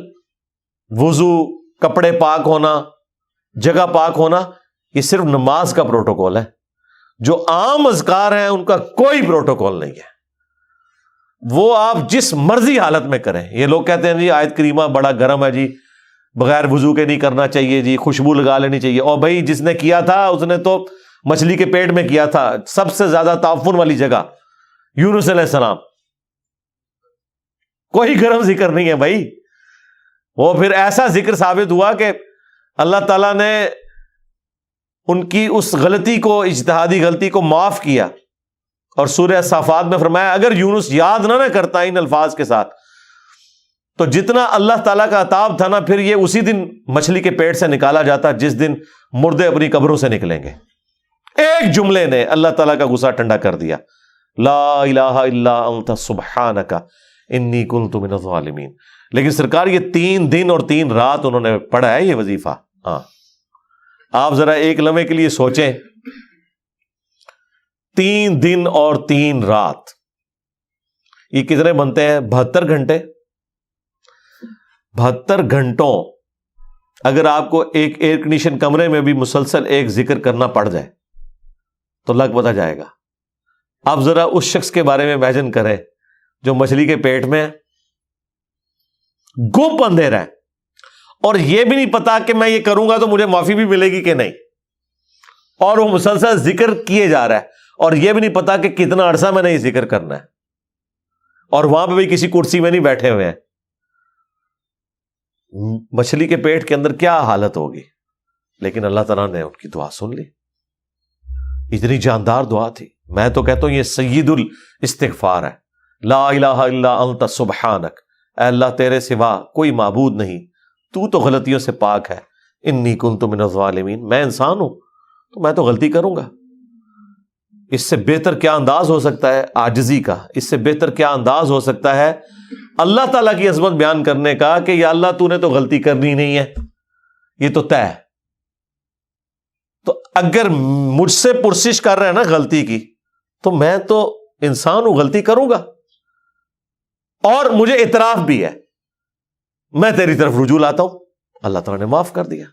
وضو، کپڑے پاک ہونا، جگہ پاک ہونا، یہ صرف نماز کا پروٹوکول ہے. جو عام اذکار ہیں ان کا کوئی پروٹوکول نہیں ہے، وہ آپ جس مرضی حالت میں کریں. یہ لوگ کہتے ہیں جی آیت کریمہ بڑا گرم ہے جی، بغیر وضو کے نہیں کرنا چاہیے جی، خوشبو لگا لینی چاہیے. اور بھائی جس نے کیا تھا اس نے تو مچھلی کے پیٹ میں کیا تھا، سب سے زیادہ تعفن والی جگہ یونس علیہ السلام. کوئی گرم ذکر نہیں ہے بھائی. وہ پھر ایسا ذکر ثابت ہوا کہ اللہ تعالیٰ نے ان کی اس غلطی کو، اجتہادی غلطی کو معاف کیا. اور سورہ صافات میں فرمایا اگر یونس یاد نہ کرتا ان الفاظ کے ساتھ تو جتنا اللہ تعالیٰ کا عطاب تھا نا، پھر یہ اسی دن مچھلی کے پیٹ سے نکالا جاتا جس دن مردے اپنی قبروں سے نکلیں گے. ایک جملے نے اللہ تعالیٰ کا غصہ ٹھنڈا کر دیا، لا الہ الا انت سبحانک انی کنت من الظالمین. لیکن سرکار یہ 3 دن اور 3 رات انہوں نے پڑھا ہے یہ وظیفہ. ہاں آپ ذرا ایک لمحے کے لیے سوچیں، 3 دن اور 3 رات، یہ کتنے بنتے ہیں؟ 72 گھنٹے. 72 گھنٹوں اگر آپ کو ایک ایئر کنڈیشن کمرے میں بھی مسلسل ایک ذکر کرنا پڑ جائے تو لگ پتہ جائے گا. آپ ذرا اس شخص کے بارے میں امیجن کریں جو مچھلی کے پیٹ میں گپ اندھیرا ہے اور یہ بھی نہیں پتا کہ میں یہ کروں گا تو مجھے معافی بھی ملے گی کہ نہیں، اور وہ مسلسل ذکر کیے جا رہا ہے اور یہ بھی نہیں پتا کہ کتنا عرصہ میں نے یہ ذکر کرنا ہے، اور وہاں پہ بھی کسی کرسی میں نہیں بیٹھے ہوئے ہیں. مچھلی کے پیٹ کے اندر کیا حالت ہوگی. لیکن اللہ تعالیٰ نے ان کی دعا سن لی. اتنی جاندار دعا تھی. میں تو کہتا ہوں یہ سید الاستغفار ہے. لا الہ الا انت سبحانک، اے اللہ تیرے سوا کوئی معبود نہیں، تو تو غلطیوں سے پاک ہے. انی کنت من الظالمین، میں انسان ہوں تو میں تو غلطی کروں گا. اس سے بہتر کیا انداز ہو سکتا ہے عاجزی کا، اس سے بہتر کیا انداز ہو سکتا ہے اللہ تعالیٰ کی عظمت بیان کرنے کا کہ یا اللہ تو نے تو غلطی کرنی نہیں ہے، یہ تو طے ہے. تو اگر مجھ سے پرسش کر رہے ہیں نا غلطی کی، تو میں تو انسان ہوں، غلطی کروں گا، اور مجھے اعتراف بھی ہے، میں تیری طرف رجوع لاتا ہوں. اللہ تعالیٰ نے معاف کر دیا.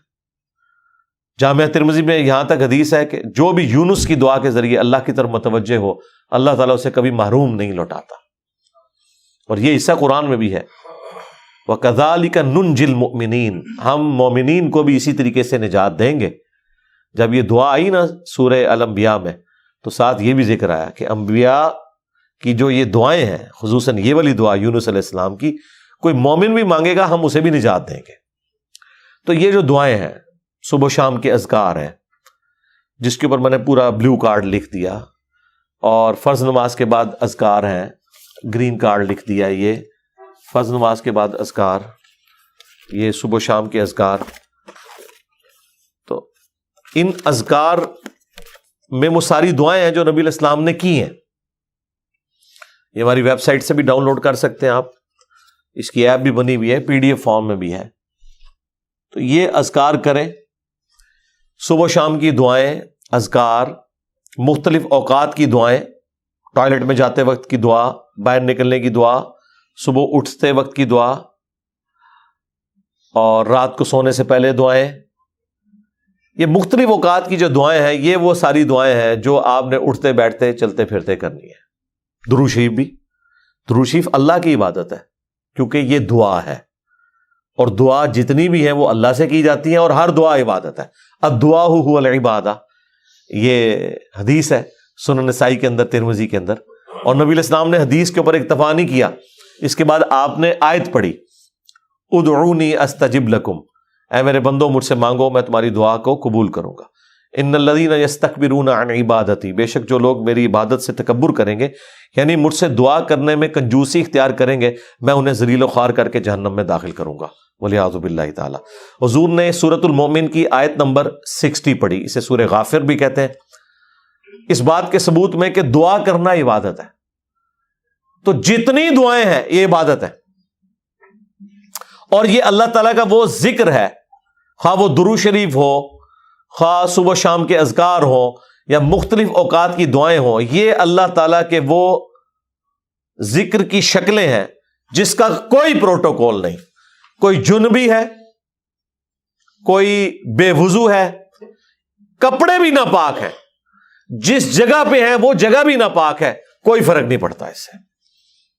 جامعہ ترمذی میں یہاں تک حدیث ہے کہ جو بھی یونس کی دعا کے ذریعے اللہ کی طرف متوجہ ہو، اللہ تعالیٰ اسے کبھی محروم نہیں لوٹاتا. اور یہ حصہ قرآن میں بھی ہے، وَكَذَلِكَ نُنْجِي الْمُؤْمِنِينَ، ہم مومنین کو بھی اسی طریقے سے نجات دیں گے. جب یہ دعا آئی نا سورہ الانبیاء میں، تو ساتھ یہ بھی ذکر آیا کہ انبیاء کی جو یہ دعائیں ہیں، خصوصاً یہ والی دعا یونس علیہ السلام کی، کوئی مومن بھی مانگے گا ہم اسے بھی نجات دیں گے. تو یہ جو دعائیں ہیں صبح و شام کے اذکار ہیں، جس کے اوپر میں نے پورا بلیو کارڈ لکھ دیا، اور فرض نماز کے بعد اذکار ہیں، گرین کارڈ لکھ دیا. یہ فرض نماز کے بعد اذکار، یہ صبح و شام کے اذکار. تو ان اذکار میں وہ ساری دعائیں ہیں جو نبی علیہ السلام نے کی ہیں. یہ ہماری ویب سائٹ سے بھی ڈاؤن لوڈ کر سکتے ہیں آپ، اس کی ایپ بھی بنی ہوئی ہے، PDF فارم میں بھی ہے. تو یہ اذکار کریں، صبح و شام کی دعائیں، اذکار، مختلف اوقات کی دعائیں، ٹوائلٹ میں جاتے وقت کی دعا، باہر نکلنے کی دعا، صبح اٹھتے وقت کی دعا، اور رات کو سونے سے پہلے دعائیں. یہ مختلف اوقات کی جو دعائیں ہیں، یہ وہ ساری دعائیں ہیں جو آپ نے اٹھتے بیٹھتے چلتے پھرتے کرنی ہے. درود شریف بھی، درود شریف اللہ کی عبادت ہے کیونکہ یہ دعا ہے، اور دعا جتنی بھی ہیں وہ اللہ سے کی جاتی ہیں، اور ہر دعا عبادت ہے. الدعاء هو العبادہ، یہ حدیث ہے سنن نسائی کے اندر، ترمذی کے اندر. اور نبی علیہ السلام نے حدیث کے اوپر اکتفا نہیں کیا، اس کے بعد آپ نے آیت پڑھی، ادعونی استجب لکم، اے میرے بندو مجھ سے مانگو میں تمہاری دعا کو قبول کروں گا. ان الذین یستکبرون عن عبادتی، بے شک جو لوگ میری عبادت سے تکبر کریں گے، یعنی مجھ سے دعا کرنے میں کنجوسی اختیار کریں گے، میں انہیں ذلیل و خوار کر کے جہنم میں داخل کروں گا. وَلِعَاذُ بِاللَّهِ تعالی. حضور نے سورۃ المؤمن کی آیت نمبر 60 پڑھی، اسے سورہ غافر بھی کہتے ہیں، اس بات کے ثبوت میں کہ دعا کرنا عبادت ہے. تو جتنی دعائیں ہیں یہ عبادت ہے، اور یہ اللہ تعالیٰ کا وہ ذکر ہے، خواہ وہ درود شریف ہو، خواہ صبح شام کے اذکار ہوں، یا مختلف اوقات کی دعائیں ہوں، یہ اللہ تعالیٰ کے وہ ذکر کی شکلیں ہیں جس کا کوئی پروٹوکول نہیں. کوئی جنبی ہے کوئی بے وضو ہے، کپڑے بھی ناپاک ہیں، جس جگہ پہ ہیں وہ جگہ بھی ناپاک ہے، کوئی فرق نہیں پڑتا اس سے،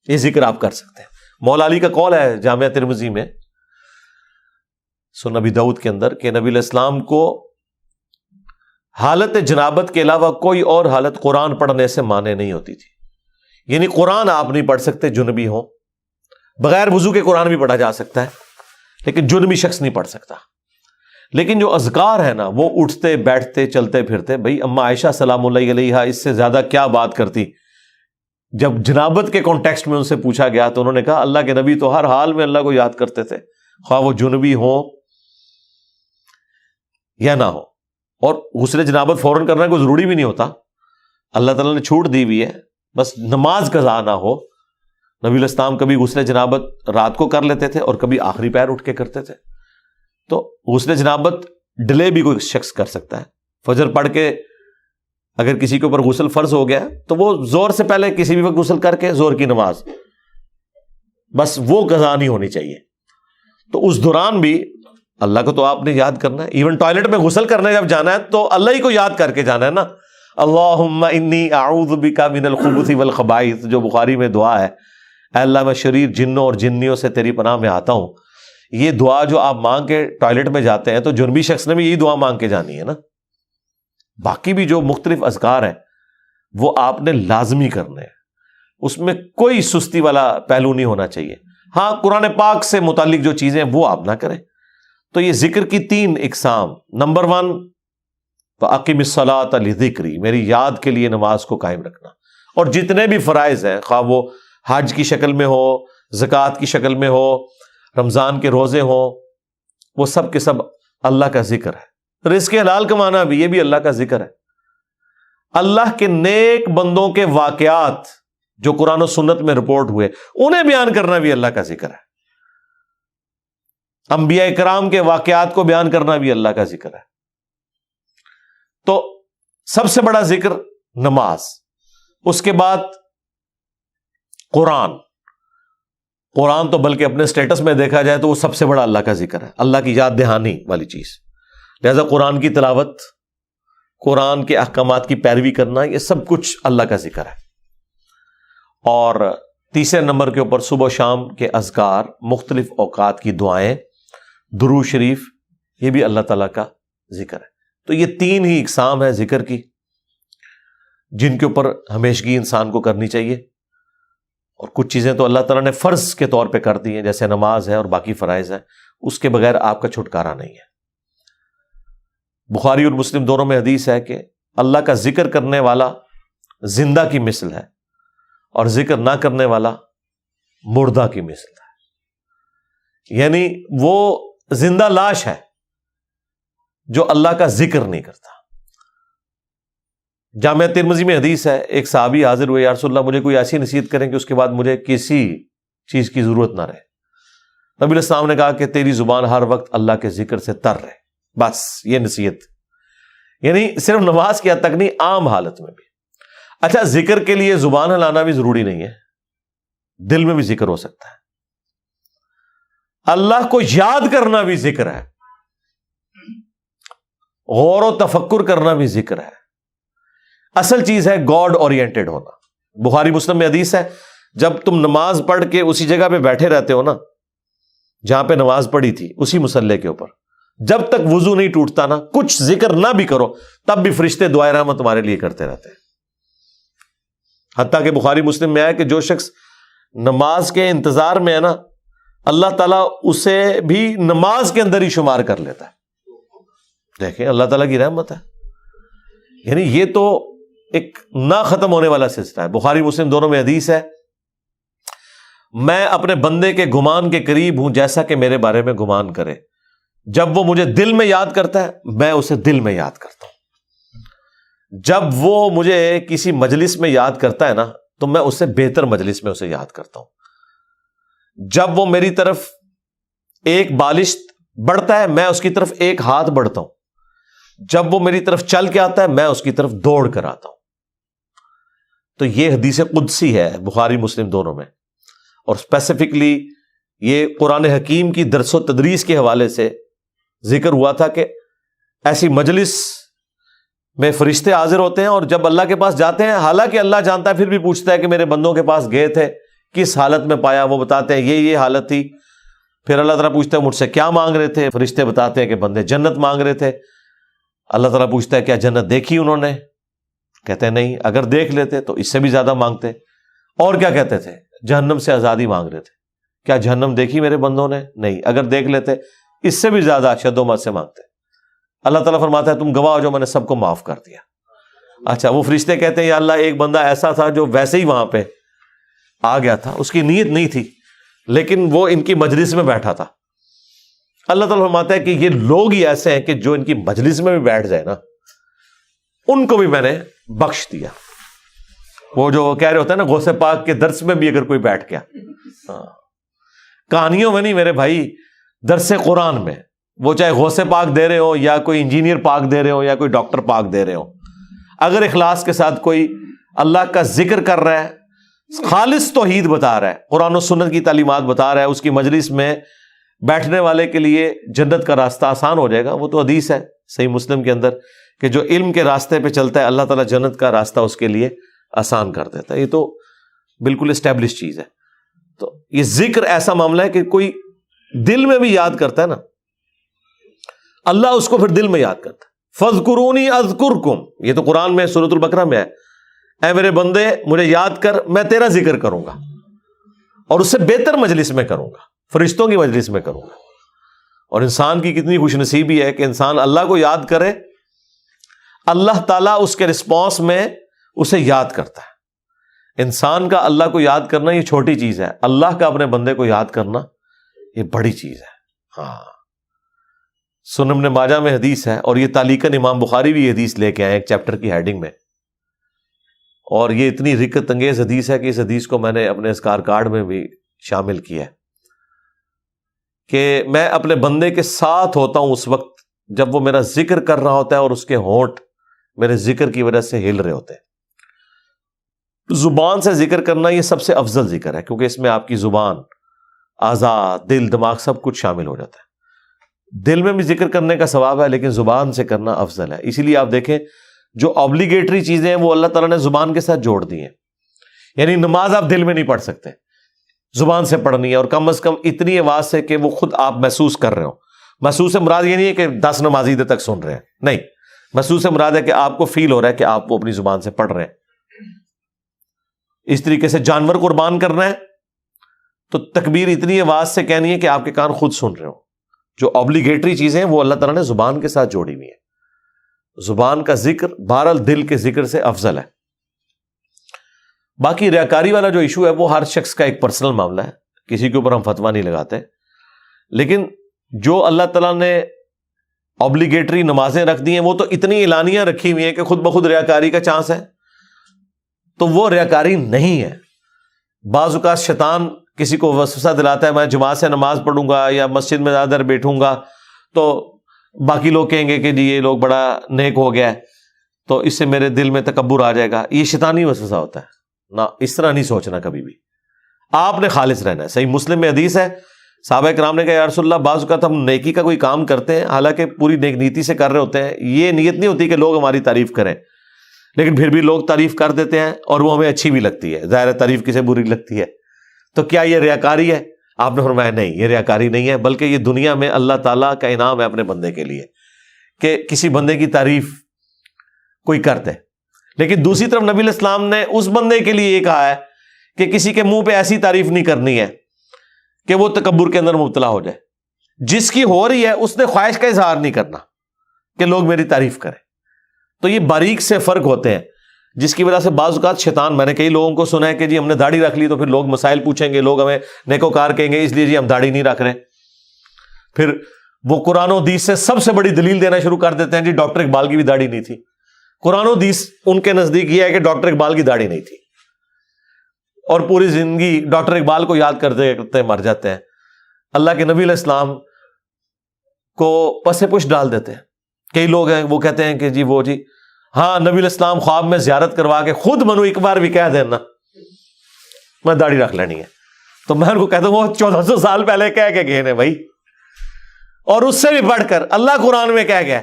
یہ ذکر آپ کر سکتے ہیں۔ مولا علی کا قول ہے جامعہ ترمذی میں سنن نبی داؤد کے اندر کہ نبی علیہ السلام کو حالت جنابت کے علاوہ کوئی اور حالت قرآن پڑھنے سے مانے نہیں ہوتی تھی، یعنی قرآن آپ نہیں پڑھ سکتے جنبی ہو، بغیر وضو کے قرآن بھی پڑھا جا سکتا ہے لیکن جنبی شخص نہیں پڑھ سکتا۔ لیکن جو اذکار ہے نا، وہ اٹھتے بیٹھتے چلتے پھرتے، بھائی اما عائشہ سلام اللہ علیہا اس سے زیادہ کیا بات کرتی؟ جب جنابت کے کانٹیکسٹ میں ان سے پوچھا گیا تو انہوں نے کہا اللہ کے نبی تو ہر حال میں اللہ کو یاد کرتے تھے، خواہ وہ جنبی ہو یا نہ ہو، اور غسل جنابت فوراً کرنا کوئی ضروری بھی نہیں ہوتا، اللہ تعالیٰ نے چھوٹ دی ہوئی ہے، بس نماز قضا نہ ہو۔ نبی علیہ السلام کبھی غسل جنابت رات کو کر لیتے تھے اور کبھی آخری پہر اٹھ کے کرتے تھے، تو غسل جنابت ڈیلے بھی کوئی شخص کر سکتا ہے۔ فجر پڑھ کے اگر کسی کے اوپر غسل فرض ہو گیا تو وہ زور سے پہلے کسی بھی وقت غسل کر کے زور کی نماز، بس وہ قضا نہیں ہونی چاہیے۔ تو اس دوران بھی اللہ کو تو آپ نے یاد کرنا ہے، ایون ٹوائلٹ میں غسل کرنے جب جانا ہے تو اللہ ہی کو یاد کر کے جانا ہے نا، اللہم انی اعوذ بک من الخبث والخبائث، جو بخاری میں دعا ہے، اے اللہ میں شریر جنوں اور جنیوں سے تیری پناہ میں آتا ہوں، یہ دعا جو آپ مانگ کے ٹوائلٹ میں جاتے ہیں تو جنبی شخص نے بھی یہی دعا مانگ کے جانی ہے نا۔ باقی بھی جو مختلف اذکار ہیں وہ آپ نے لازمی کرنے ہیں، اس میں کوئی سستی والا پہلو نہیں ہونا چاہیے۔ ہاں قرآن پاک سے متعلق جو چیزیں وہ آپ نہ کریں۔ تو یہ ذکر کی 3 اقسام، نمبر 1 فَأَقِمِ الصَّلَاةَ لِذِكْرِي، میری یاد کے لیے نماز کو قائم رکھنا، اور جتنے بھی فرائض ہیں، خواہ وہ حج کی شکل میں ہو، زکوٰۃ کی شکل میں ہو، رمضان کے روزے ہوں، وہ سب کے سب اللہ کا ذکر ہے۔ رزق حلال کمانا بھی، یہ بھی اللہ کا ذکر ہے۔ اللہ کے نیک بندوں کے واقعات جو قرآن و سنت میں رپورٹ ہوئے انہیں بیان کرنا بھی اللہ کا ذکر ہے۔ انبیاء کرام کے واقعات کو بیان کرنا بھی اللہ کا ذکر ہے۔ تو سب سے بڑا ذکر نماز، اس کے بعد قرآن تو بلکہ اپنے سٹیٹس میں دیکھا جائے تو وہ سب سے بڑا اللہ کا ذکر ہے، اللہ کی یاد دہانی والی چیز۔ لہذا قرآن کی تلاوت، قرآن کے احکامات کی پیروی کرنا، یہ سب کچھ اللہ کا ذکر ہے۔ اور تیسرے نمبر کے اوپر صبح و شام کے اذکار، مختلف اوقات کی دعائیں، درود شریف، یہ بھی اللہ تعالیٰ کا ذکر ہے۔ تو یہ 3 ہی اقسام ہے ذکر کی جن کے اوپر ہمیشگی انسان کو کرنی چاہیے، اور کچھ چیزیں تو اللہ تعالیٰ نے فرض کے طور پہ کر دی ہیں، جیسے نماز ہے اور باقی فرائض ہیں، اس کے بغیر آپ کا چھٹکارا نہیں ہے۔ بخاری اور مسلم دونوں میں حدیث ہے کہ اللہ کا ذکر کرنے والا زندہ کی مثل ہے اور ذکر نہ کرنے والا مردہ کی مثل ہے، یعنی وہ زندہ لاش ہے جو اللہ کا ذکر نہیں کرتا۔ جامعہ ترمذی میں حدیث ہے، ایک صحابی حاضر ہوئے، یا رسول اللہ مجھے کوئی ایسی نصیحت کریں کہ اس کے بعد مجھے کسی چیز کی ضرورت نہ رہے۔ نبی علیہ السلام نے کہا کہ تیری زبان ہر وقت اللہ کے ذکر سے تر رہے، بس یہ نصیحت، یعنی صرف نماز کی حد تک نہیں، عام حالت میں بھی۔ اچھا، ذکر کے لیے زبان ہلانا بھی ضروری نہیں ہے، دل میں بھی ذکر ہو سکتا ہے۔ اللہ کو یاد کرنا بھی ذکر ہے، غور و تفکر کرنا بھی ذکر ہے۔ اصل چیز ہے گاڈ اورینٹڈ ہونا۔ بخاری مسلم میں حدیث ہے، جب تم نماز پڑھ کے اسی جگہ پہ بیٹھے رہتے ہو نا جہاں پہ نماز پڑھی تھی، اسی مصلی کے اوپر، جب تک وضو نہیں ٹوٹتا نا، کچھ ذکر نہ بھی کرو، تب بھی فرشتے دعائے رحمت تمہارے لیے کرتے رہتے ہیں۔ حتیٰ کہ بخاری مسلم میں آیا کہ جو شخص نماز کے انتظار میں ہے نا، اللہ تعالیٰ اسے بھی نماز کے اندر ہی شمار کر لیتا ہے۔ دیکھیں اللہ تعالیٰ کی رحمت ہے، یعنی یہ تو ایک نہ ختم ہونے والا سلسلہ ہے۔ بخاری مسلم دونوں میں حدیث ہے، میں اپنے بندے کے گمان کے قریب ہوں جیسا کہ میرے بارے میں گمان کرے۔ جب وہ مجھے دل میں یاد کرتا ہے میں اسے دل میں یاد کرتا ہوں، جب وہ مجھے کسی مجلس میں یاد کرتا ہے نا تو میں اس سے بہتر مجلس میں اسے یاد کرتا ہوں، جب وہ میری طرف ایک بالش بڑھتا ہے میں اس کی طرف ایک ہاتھ بڑھتا ہوں، جب وہ میری طرف چل کے آتا ہے میں اس کی طرف دوڑ کر آتا ہوں۔ تو یہ حدیث قدسی ہے بخاری مسلم دونوں میں، اور اسپیسیفکلی یہ قرآن حکیم کی درس و تدریس کے حوالے سے ذکر ہوا تھا کہ ایسی مجلس میں فرشتے حاضر ہوتے ہیں اور جب اللہ کے پاس جاتے ہیں، حالانکہ اللہ جانتا ہے، پھر بھی پوچھتا ہے کہ میرے بندوں کے پاس گئے تھے، کس حالت میں پایا؟ وہ بتاتے ہیں یہ حالت تھی۔ پھر اللہ تعالیٰ پوچھتا ہے مجھ سے کیا مانگ رہے تھے؟ فرشتے بتاتے ہیں کہ بندے جنت مانگ رہے تھے۔ اللہ تعالیٰ پوچھتا ہے کیا جنت دیکھی انہوں نے؟ کہتے ہیں نہیں، اگر دیکھ لیتے تو اس سے بھی زیادہ مانگتے۔ اور کیا کہتے تھے؟ جہنم سے آزادی مانگ رہے تھے۔ کیا جہنم دیکھی میرے بندوں نے؟ نہیں، اگر دیکھ لیتے اس سے بھی زیادہ شد و مت سے مانگتے۔ اللہ تعالیٰ فرماتا ہے تم گواہ ہو جو میں نے سب کو معاف کر دیا۔ اچھا، وہ فرشتے کہتے ہیں یا اللہ ایک بندہ ایسا تھا جو ویسے ہی وہاں پہ آ گیا تھا، اس کی نیت نہیں تھی لیکن وہ ان کی مجلس میں بیٹھا تھا۔ اللہ تعالیٰ فرماتا ہے کہ یہ لوگ ہی ایسے ہیں کہ جو ان کی مجلس میں بھی بیٹھ جائے نا، ان کو بھی میں نے بخش دیا۔ وہ جو کہہ رہے ہوتے ہیں نا غوث پاک کے درس میں بھی اگر کوئی بیٹھ گیا، کہانیوں میں نہیں میرے بھائی، درس قرآن میں، وہ چاہے غوث پاک دے رہے ہو یا کوئی انجینئر پاک دے رہے ہو یا کوئی ڈاکٹر پاک دے رہے ہو، اگر اخلاص کے ساتھ کوئی اللہ کا ذکر کر رہا ہے، خالص توحید بتا رہا ہے، قرآن و سنت کی تعلیمات بتا رہا ہے، اس کی مجلس میں بیٹھنے والے کے لیے جنت کا راستہ آسان ہو جائے گا۔ وہ تو حدیث ہے صحیح مسلم کے اندر کہ جو علم کے راستے پہ چلتا ہے اللہ تعالیٰ جنت کا راستہ اس کے لیے آسان کر دیتا ہے۔ یہ تو بالکل اسٹیبلش چیز ہے۔ تو یہ ذکر ایسا معاملہ ہے کہ کوئی دل میں بھی یاد کرتا ہے نا، اللہ اس کو پھر دل میں یاد کرتا ہے۔ فَاذْكُرُونِي أَذْكُرْكُمْ، یہ تو قرآن میں سورۃ البقرہ میں ہے، اے میرے بندے مجھے یاد کر، میں تیرا ذکر کروں گا اور اس سے بہتر مجلس میں کروں گا، فرشتوں کی مجلس میں کروں گا۔ اور انسان کی کتنی خوش نصیبی ہے کہ انسان اللہ کو یاد کرے، اللہ تعالیٰ اس کے رسپانس میں اسے یاد کرتا ہے۔ انسان کا اللہ کو یاد کرنا یہ چھوٹی چیز ہے، اللہ کا اپنے بندے کو یاد کرنا یہ بڑی چیز ہے۔ ہاں، سنن ابن ماجہ میں حدیث ہے، اور یہ تعلیقاً امام بخاری بھی یہ حدیث لے کے آئے ایک چیپٹر کی ہیڈنگ میں، اور یہ اتنی رکت انگیز حدیث ہے کہ اس حدیث کو میں نے اپنے اذکار کارڈ میں بھی شامل کیا ہے کہ میں اپنے بندے کے ساتھ ہوتا ہوں اس وقت جب وہ میرا ذکر کر رہا ہوتا ہے اور اس کے ہونٹ میرے ذکر کی وجہ سے ہل رہے ہوتے ہیں۔ زبان سے ذکر کرنا یہ سب سے افضل ذکر ہے، کیونکہ اس میں آپ کی زبان، اعضاء، دل، دماغ سب کچھ شامل ہو جاتا ہے۔ دل میں بھی ذکر کرنے کا ثواب ہے لیکن زبان سے کرنا افضل ہے۔ اسی لیے آپ دیکھیں جو آبلیگیٹری چیزیں ہیں وہ اللہ تعالیٰ نے زبان کے ساتھ جوڑ دی ہیں، یعنی نماز آپ دل میں نہیں پڑھ سکتے، زبان سے پڑھنی ہے، اور کم از کم اتنی آواز سے کہ وہ خود آپ محسوس کر رہے ہو۔ محسوس سے مراد یہ نہیں ہے کہ 10 نمازی دیر تک سن رہے ہیں، نہیں، محسوس سے مراد ہے کہ آپ کو فیل ہو رہا ہے کہ آپ وہ اپنی زبان سے پڑھ رہے ہیں۔ اس طریقے سے جانور قربان کرنا ہے تو تکبیر اتنی آواز سے کہنی ہے کہ آپ کے کان خود سن رہے ہو۔ جو آبلیگیٹری چیزیں ہیں وہ اللہ تعالیٰ نے زبان کے ساتھ جوڑی ہوئی ہیں۔ زبان کا ذکر بہرحال دل کے ذکر سے افضل ہے۔ باقی ریاکاری والا جو ایشو ہے وہ ہر شخص کا ایک پرسنل معاملہ ہے، کسی کے اوپر ہم فتویٰ نہیں لگاتے، لیکن جو اللہ تعالیٰ نے آبلیگیٹری نمازیں رکھ دی ہیں وہ تو اتنی اعلانیہ رکھی ہوئی ہیں کہ خود بخود ریاکاری کا چانس ہے، تو وہ ریاکاری نہیں ہے۔ بعض اوقات شیطان کسی کو وسوسہ دلاتا ہے میں جماعت سے نماز پڑھوں گا یا مسجد میں زیادہ دیر بیٹھوں گا تو باقی لوگ کہیں گے کہ جی یہ لوگ بڑا نیک ہو گیا ہے، تو اس سے میرے دل میں تکبر آ جائے گا۔ یہ شیطانی وسوسہ ہوتا ہے نا، اس طرح نہیں سوچنا کبھی بھی۔ آپ نے خالص رہنا ہے۔ صحیح مسلم میں حدیث ہے، صحابہ کرام نے کہا یا رسول اللہ بعض اوقات ہم نیکی کا کوئی کام کرتے ہیں حالانکہ پوری نیک نیتی سے کر رہے ہوتے ہیں، یہ نیت نہیں ہوتی کہ لوگ ہماری تعریف کریں، لیکن پھر بھی لوگ تعریف کر دیتے ہیں اور وہ ہمیں اچھی بھی لگتی ہے، ظاہر تعریف کسے بری لگتی ہے، تو کیا یہ ریاکاری ہے؟ آپ نے فرمایا نہیں، یہ ریاکاری نہیں ہے، بلکہ یہ دنیا میں اللہ تعالیٰ کا انعام ہے اپنے بندے کے لیے کہ کسی بندے کی تعریف کوئی کرتے۔ لیکن دوسری طرف نبی علیہ السلام نے اس بندے کے لیے یہ کہا ہے کہ کسی کے منہ پہ ایسی تعریف نہیں کرنی ہے کہ وہ تکبر کے اندر مبتلا ہو جائے۔ جس کی ہو رہی ہے اس نے خواہش کا اظہار نہیں کرنا کہ لوگ میری تعریف کریں۔ تو یہ باریک سے فرق ہوتے ہیں جس کی وجہ سے بعض اوقات شیطان، میں نے کئی لوگوں کو سنا ہے کہ جی ہم نے داڑھی رکھ لی تو پھر لوگ مسائل پوچھیں گے، لوگ ہمیں نیکوکار کہیں گے، اس لیے جی ہم داڑھی نہیں رکھ رہے۔ پھر وہ قرآن و حدیث سے سب سے بڑی دلیل دینا شروع کر دیتے ہیں، جی ڈاکٹر اقبال کی بھی داڑھی نہیں تھی۔ قرآن و حدیث ان کے نزدیک یہ ہے کہ ڈاکٹر اقبال کی داڑھی نہیں تھی، اور پوری زندگی ڈاکٹر اقبال کو یاد کرتے کرتے مر جاتے ہیں۔ اللہ کے نبی علیہ السلام کو پس پش ڈال دیتے ہیں۔ کئی لوگ ہیں وہ کہتے ہیں کہ جی وہ جی ہاں نبی علیہ السلام خواب میں زیارت کروا کے خود منو ایک بار بھی کہہ دینا میں داڑھی رکھ لینی ہے، تو میں ان کو کہتا ہوں وہ 1400 سال پہلے کہہ کے گئے نے بھائی، اور اس سے بھی بڑھ کر اللہ قرآن میں کہہ گیا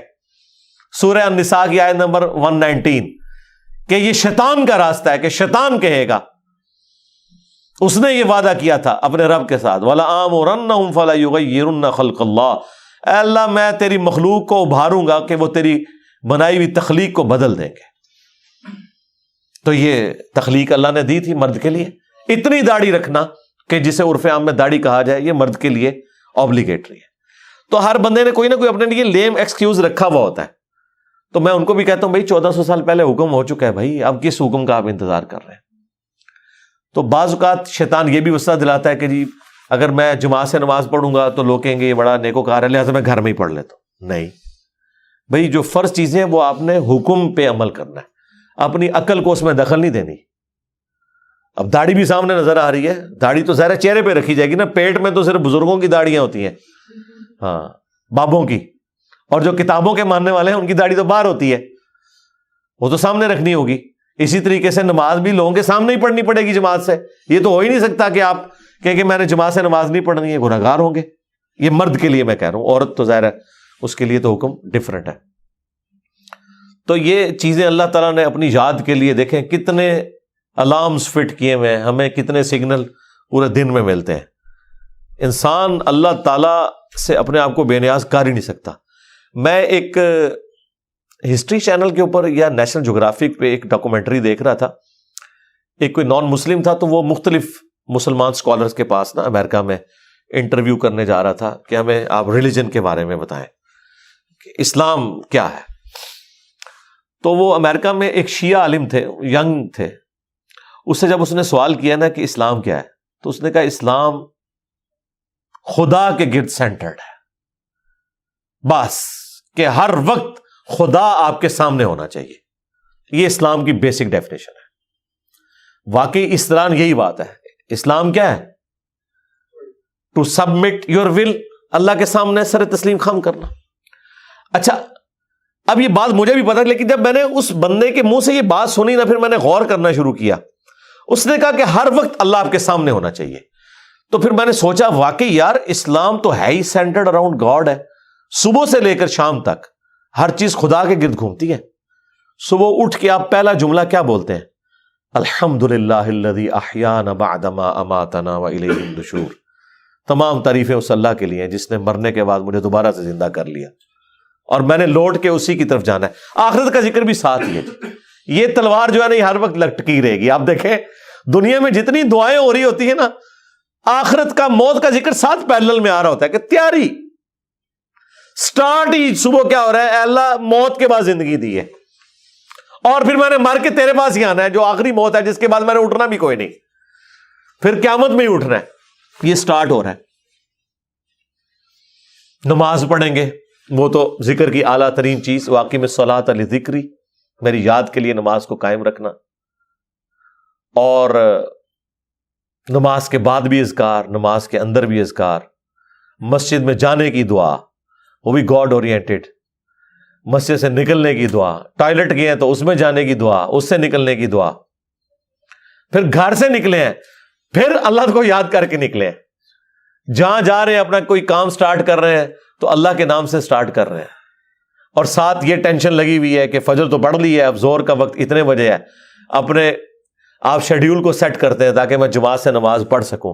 سورہ النساء کی آیت نمبر 119 کہ یہ شیطان کا راستہ ہے، کہ شیطان کہے گا، اس نے یہ وعدہ کیا تھا اپنے رب کے ساتھ وَلَآمُرَنَّهُمْ فَلَيُغَيِّرُنَّ خَلْقَ اللَّهِ، اے اللہ میں تیری مخلوق کو ابھاروں گا کہ وہ تیری بنائی ہوئی تخلیق کو بدل دیں گے۔ تو یہ تخلیق اللہ نے دی تھی مرد کے لیے۔ اتنی داڑھی رکھنا کہ جسے عرف عام میں داڑھی کہا جائے، یہ مرد کے لیے اوبلیگیٹری ہے۔ تو ہر بندے نے کوئی نہ کوئی اپنے لیے لیم ایکسکیوز رکھا ہوا ہوتا ہے۔ تو میں ان کو بھی کہتا ہوں بھائی 1400 سال پہلے حکم ہو چکا ہے بھائی، اب کس حکم کا آپ انتظار کر رہے ہیں؟ تو بعض اوقات شیطان یہ بھی وسوسہ دلاتا ہے کہ جی اگر میں جماعت سے نماز پڑھوں گا تو لوگ کہیں گے یہ بڑا نیکوکار ہے، لہٰذا میں گھر میں ہی پڑھ لیتا ہوں۔ نہیں بھائی، جو فرض چیزیں وہ آپ نے حکم پہ عمل کرنا ہے، اپنی عقل کو اس میں دخل نہیں دینی۔ اب داڑھی بھی سامنے نظر آ رہی ہے، داڑھی تو ظاہر چہرے پہ رکھی جائے گی نا، پیٹ میں تو صرف بزرگوں کی داڑیاں ہوتی ہیں، ہاں بابوں کی، اور جو کتابوں کے ماننے والے ہیں ان کی داڑھی تو باہر ہوتی ہے، وہ تو سامنے رکھنی ہوگی۔ اسی طریقے سے نماز بھی لوگوں کے سامنے ہی پڑھنی پڑے گی جماعت سے۔ یہ تو ہو ہی نہیں سکتا کہ آپ کہیں کہ میں نے جماعت سے نماز نہیں پڑھنی ہے، گناہگار ہوں گے۔ یہ مرد کے لیے میں کہہ رہا ہوں، عورت تو ظاہر ہے اس کے لیے تو حکم ڈفرینٹ ہے۔ تو یہ چیزیں اللہ تعالیٰ نے اپنی یاد کے لیے، دیکھیں کتنے الارمز فٹ کیے ہوئے ہیں، ہمیں کتنے سگنل پورے دن میں ملتے ہیں۔ انسان اللہ تعالیٰ سے اپنے آپ کو بے نیاز کر ہی نہیں سکتا۔ میں ایک ہسٹری چینل کے اوپر یا نیشنل جغرافک پہ ایک ڈاکومنٹری دیکھ رہا تھا، ایک کوئی نان مسلم تھا، تو وہ مختلف مسلمان اسکالرز کے پاس نا امریکہ میں انٹرویو کرنے جا رہا تھا کہ ہمیں آپ ریلیجن کے بارے میں بتائیں کہ اسلام کیا ہے۔ تو وہ امریکہ میں ایک شیعہ عالم تھے، ینگ تھے، اس سے جب اس نے سوال کیا نا کہ اسلام کیا ہے، تو اس نے کہا اسلام خدا کے گرد سینٹرڈ ہے، بس کہ ہر وقت خدا آپ کے سامنے ہونا چاہیے۔ یہ اسلام کی بیسک ڈیفینیشن ہے۔ واقعی اسلام یہی بات ہے۔ اسلام کیا ہے؟ ٹو سبمٹ یور ول، اللہ کے سامنے سر تسلیم خم کرنا۔ اچھا، اب یہ بات مجھے بھی پتا، لیکن جب میں نے اس بندے کے منہ سے یہ بات سنی نا، پھر میں نے غور کرنا شروع کیا۔ اس نے کہا کہ ہر وقت اللہ آپ کے سامنے ہونا چاہیے۔ تو پھر میں نے سوچا واقعی یار اسلام تو ہے ہی سینٹرڈ اراؤنڈ گاڈ ہے۔ صبح سے لے کر شام تک ہر چیز خدا کے گرد گھومتی ہے۔ صبح اٹھ کے آپ پہلا جملہ کیا بولتے ہیں؟ الحمدللہ الذی احیانا بعدما اماتنا والیہ النشور۔ تمام تعریفیں اس اللہ کے لیے ہیں جس نے مرنے کے بعد مجھے دوبارہ سے زندہ کر لیا، اور میں نے لوٹ کے اسی کی طرف جانا ہے۔ آخرت کا ذکر بھی ساتھ ہی ہے۔ یہ تلوار جو ہے نا یہ ہر وقت لٹکی رہے گی۔ آپ دیکھیں دنیا میں جتنی دعائیں ہو رہی ہوتی ہیں نا، آخرت کا، موت کا ذکر ساتھ پیرلل میں آ رہا ہوتا ہے کہ تیاری سٹارٹ ہی صبح کیا ہو رہا ہے، اے اللہ موت کے بعد زندگی دی ہے، اور پھر میں نے مر کے تیرے پاس ہی آنا ہے جو آخری موت ہے، جس کے بعد میں نے اٹھنا بھی کوئی نہیں، پھر قیامت میں ہی اٹھنا ہے۔ یہ سٹارٹ ہو رہا ہے۔ نماز پڑھیں گے، وہ تو ذکر کی اعلیٰ ترین چیز، واقعی میں صلاۃ لذکری، میری یاد کے لیے نماز کو قائم رکھنا، اور نماز کے بعد بھی اذکار، نماز کے اندر بھی اذکار، مسجد میں جانے کی دعا، وہ بھی گاڈ اورینٹڈ، مسجد سے نکلنے کی دعا، ٹوائلٹ گئے ہیں تو اس میں جانے کی دعا، اس سے نکلنے کی دعا، پھر گھر سے نکلے ہیں پھر اللہ کو یاد کر کے نکلے ہیں، جہاں جا رہے ہیں اپنا کوئی کام سٹارٹ کر رہے ہیں تو اللہ کے نام سے سٹارٹ کر رہے ہیں، اور ساتھ یہ ٹینشن لگی ہوئی ہے کہ فجر تو پڑھ لی ہے، اب زور کا وقت اتنے بجے ہے، اپنے آپ شیڈیول کو سیٹ کرتے ہیں تاکہ میں جماعت سے نماز پڑھ سکوں۔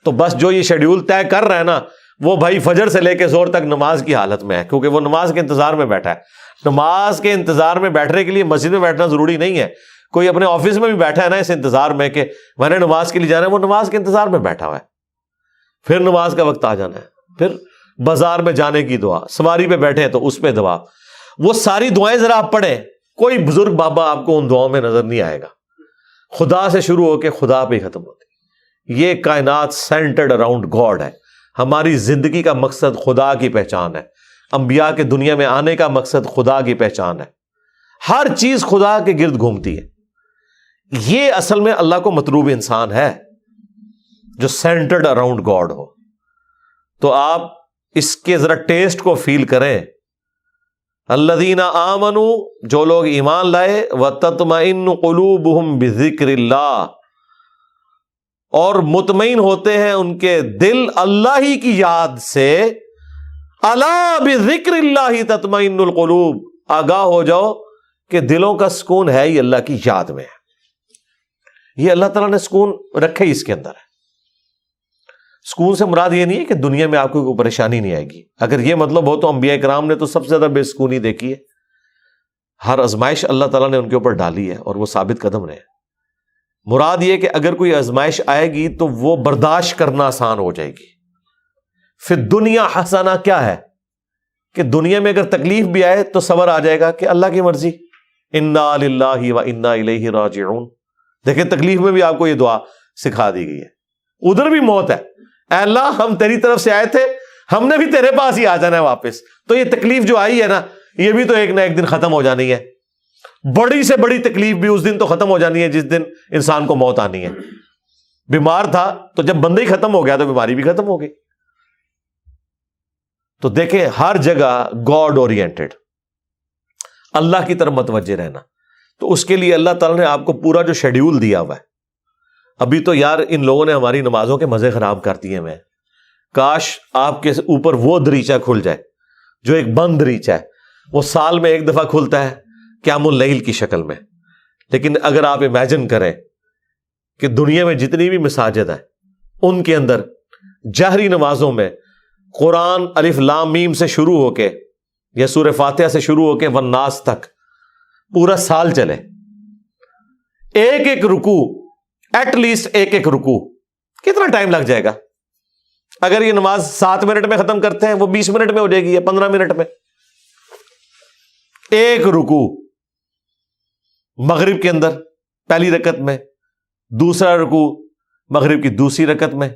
تو بس جو یہ شیڈیول طے کر رہا ہے نا، وہ بھائی فجر سے لے کے زور تک نماز کی حالت میں ہے، کیونکہ وہ نماز کے انتظار میں بیٹھا ہے۔ نماز کے انتظار میں بیٹھنے کے لیے مسجد میں بیٹھنا ضروری نہیں ہے، کوئی اپنے آفس میں بھی بیٹھا ہے نا اس انتظار میں کہ میں نے نماز کے لیے جانا ہے، وہ نماز کے انتظار میں بیٹھا ہوا ہے، پھر نماز کا وقت آ جانا ہے، پھر بازار میں جانے کی دعا، سواری پہ بیٹھے ہیں تو اس پہ دعا، وہ ساری دعائیں ذرا آپ پڑھیں، کوئی بزرگ بابا آپ کو ان دعاؤں میں نظر نہیں آئے گا، خدا سے شروع ہو کے خدا پہ ختم ہوتی۔ یہ کائنات سینٹرڈ اراؤنڈ گاڈ ہے۔ ہماری زندگی کا مقصد خدا کی پہچان ہے، انبیاء کے دنیا میں آنے کا مقصد خدا کی پہچان ہے، ہر چیز خدا کے گرد گھومتی ہے۔ یہ اصل میں اللہ کو مطلوب انسان ہے جو سینٹرڈ اراؤنڈ گاڈ ہو۔ تو آپ اس کے ذرا ٹیسٹ کو فیل کریں۔ الذین آمنوا، جو لوگ ایمان لائے، وتطمئن قلوبہم بذکر اللہ، اور مطمئن ہوتے ہیں ان کے دل اللہ ہی کی یاد سے، الا بذکر اللہ تطمئن القلوب، آگاہ ہو جاؤ کہ دلوں کا سکون ہے ہی اللہ کی یاد میں ہے۔ یہ اللہ تعالیٰ نے سکون رکھے ہی اس کے اندر ہے۔ سکون سے مراد یہ نہیں ہے کہ دنیا میں آپ کو کوئی پریشانی نہیں آئے گی، اگر یہ مطلب ہو تو انبیاء کرام نے تو سب سے زیادہ بے سکونی دیکھی ہے۔ ہر آزمائش اللہ تعالیٰ نے ان کے اوپر ڈالی ہے اور وہ ثابت قدم رہے۔ مراد یہ کہ اگر کوئی آزمائش آئے گی تو وہ برداشت کرنا آسان ہو جائے گی۔ پھر دنیا حسنہ کیا ہے کہ دنیا میں اگر تکلیف بھی آئے تو صبر آ جائے گا کہ اللہ کی مرضی، انا للہ و انا الیہ راجعون۔ دیکھیں تکلیف میں بھی آپ کو یہ دعا سکھا دی گئی ہے، ادھر بھی موت ہے، اے اللہ ہم تیری طرف سے آئے تھے، ہم نے بھی تیرے پاس ہی آ جانا ہے واپس، تو یہ تکلیف جو آئی ہے نا یہ بھی تو ایک نہ ایک دن ختم ہو جانی ہے۔ بڑی سے بڑی تکلیف بھی اس دن تو ختم ہو جانی ہے جس دن انسان کو موت آنی ہے۔ بیمار تھا تو جب بندہ ہی ختم ہو گیا تو بیماری بھی ختم ہو گئی۔ تو دیکھیں ہر جگہ گاڈ اورینٹڈ، اللہ کی طرف متوجہ رہنا۔ تو اس کے لیے اللہ تعالیٰ نے آپ کو پورا جو شیڈیول دیا ہوا ہے۔ ابھی تو یار ان لوگوں نے ہماری نمازوں کے مزے خراب کر دیے ہیں۔ کاش آپ کے اوپر وہ دریچہ کھل جائے جو ایک بند دریچہ ہے، وہ سال میں ایک دفعہ کھلتا ہے قیام اللیل کی شکل میں۔ لیکن اگر آپ امیجن کریں کہ دنیا میں جتنی بھی مساجد ہیں ان کے اندر جہری نمازوں میں قرآن الف لام میم سے شروع ہو کے یا سورہ فاتحہ سے شروع ہو کے والناس تک پورا سال چلے، ایک ایک رکوع، ایٹ لیسٹ ایک ایک رکوع، کتنا ٹائم لگ جائے گا؟ اگر یہ نماز 7 منٹ میں ختم کرتے ہیں وہ 20 منٹ میں ہو جائے گی یا 15 منٹ میں۔ ایک رکوع مغرب کے اندر پہلی رکعت میں، دوسرا رکوع مغرب کی دوسری رکعت میں،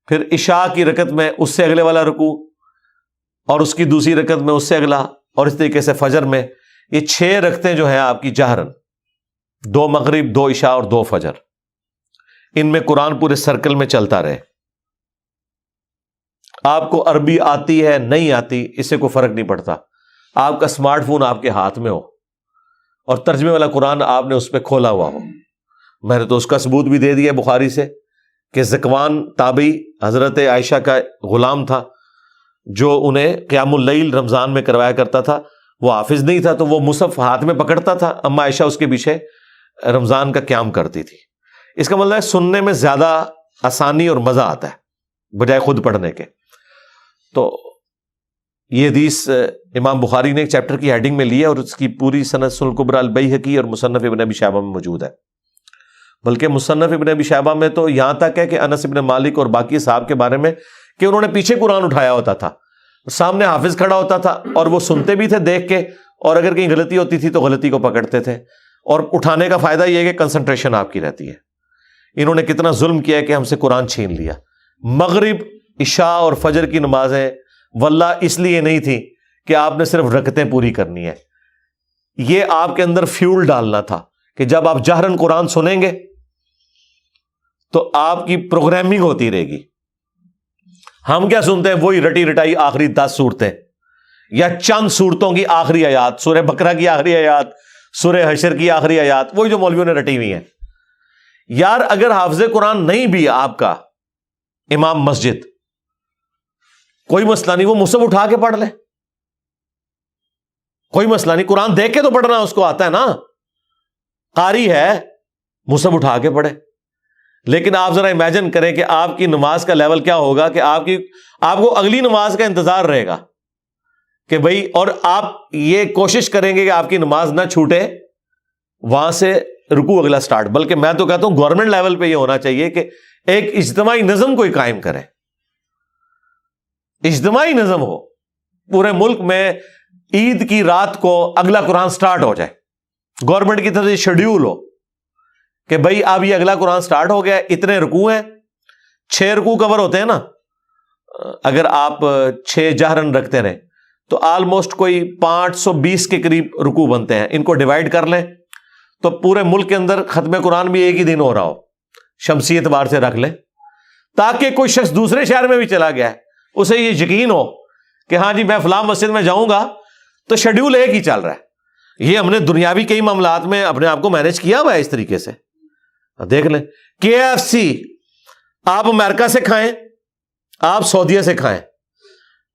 پھر عشاء کی رکعت میں اس سے اگلے والا رکوع، اور اس کی دوسری رکعت میں اس سے اگلا، اور اس طریقے سے فجر میں۔ یہ 6 رکعتیں جو ہیں آپ کی جہرن، 2 مغرب، 2 عشاء اور 2 فجر، ان میں قرآن پورے سرکل میں چلتا رہے۔ آپ کو عربی آتی ہے نہیں آتی اس سے کوئی فرق نہیں پڑتا، آپ کا اسمارٹ فون آپ کے ہاتھ میں ہو اور ترجمے والا قرآن آپ نے اس پہ کھولا ہوا ہو۔ میں نے تو اس کا ثبوت بھی دے دیا بخاری سے کہ ذکوان تابعی حضرت عائشہ کا غلام تھا جو انہیں قیام اللیل رمضان میں کروایا کرتا تھا، وہ حافظ نہیں تھا تو وہ مصحف ہاتھ میں پکڑتا تھا، اما عائشہ اس کے پیچھے رمضان کا قیام کرتی تھی۔ اس کا مطلب ہے سننے میں زیادہ آسانی اور مزہ آتا ہے بجائے خود پڑھنے کے۔ تو یہ حدیث امام بخاری نے ایک چیپٹر کی ہیڈنگ میں لی ہے اور اس کی پوری سند سنن الکبریٰ البیہقی اور مصنف ابن ابی شیبہ میں موجود ہے۔ بلکہ مصنف ابن ابی شیبہ میں تو یہاں تک ہے کہ انس ابن مالک اور باقی صحابہ کے بارے میں کہ انہوں نے پیچھے قرآن اٹھایا ہوتا تھا، سامنے حافظ کھڑا ہوتا تھا اور وہ سنتے بھی تھے دیکھ کے، اور اگر کہیں غلطی ہوتی تھی تو غلطی کو پکڑتے تھے، اور اٹھانے کا فائدہ یہ ہے کہ کنسنٹریشن آپ کی رہتی ہے۔ انہوں نے کتنا ظلم کیا ہے کہ ہم سے قرآن چھین لیا۔ مغرب، عشاء اور فجر کی نمازیں واللہ اس لیے نہیں تھی کہ آپ نے صرف رکعتیں پوری کرنی ہے، یہ آپ کے اندر فیول ڈالنا تھا کہ جب آپ جہرن قرآن سنیں گے تو آپ کی پروگرامنگ ہوتی رہے گی۔ ہم کیا سنتے ہیں؟ وہی رٹی رٹائی آخری 10 صورتیں یا چند صورتوں کی آخری آیات، سورہ بقرہ کی آخری آیات، سورہ حشر کی آخری آیات، وہی جو مولویوں نے رٹی ہوئی ہیں۔ یار اگر حافظ قرآن نہیں بھی آپ کا امام مسجد، کوئی مسئلہ نہیں، وہ مصحف اٹھا کے پڑھ لے، کوئی مسئلہ نہیں، قرآن دیکھ کے تو پڑھنا اس کو آتا ہے نا، قاری ہے، مصحف اٹھا کے پڑھے۔ لیکن آپ ذرا امیجن کریں کہ آپ کی نماز کا لیول کیا ہوگا کہ آپ کو اگلی نماز کا انتظار رہے گا کہ بھائی، اور آپ یہ کوشش کریں گے کہ آپ کی نماز نہ چھوٹے، وہاں سے رکوع اگلا سٹارٹ۔ بلکہ میں تو کہتا ہوں گورنمنٹ لیول پہ یہ ہونا چاہیے کہ ایک اجتماعی نظم کوئی قائم کرے، اجتماعی نظم ہو پورے ملک میں، عید کی رات کو اگلا قرآن سٹارٹ ہو جائے، گورنمنٹ کی طرف سے شیڈیول ہو کہ بھائی اب یہ اگلا قرآن سٹارٹ ہو گیا، اتنے رکوع ہیں، 6 رکوع کور ہوتے ہیں نا، اگر آپ 6 جہرن رکھتے رہیں تو آلموسٹ کوئی 520 کے قریب رکوع بنتے ہیں۔ ان کو ڈیوائڈ کر لیں تو پورے ملک کے اندر ختم قرآن بھی ایک ہی دن ہو رہا ہو، شمسی اعتبار سے رکھ لیں، تاکہ کوئی شخص دوسرے شہر میں بھی چلا گیا ہے اسے یہ یقین ہو کہ ہاں جی میں فلاں مسجد میں جاؤں گا تو شیڈیول ایک ہی چل رہا ہے۔ یہ ہم نے دنیاوی کئی معاملات میں اپنے آپ کو مینج کیا ہوا ہے اس طریقے سے۔ دیکھ لیں KFC آپ امریکہ سے کھائیں، آپ سعودیہ سے کھائیں،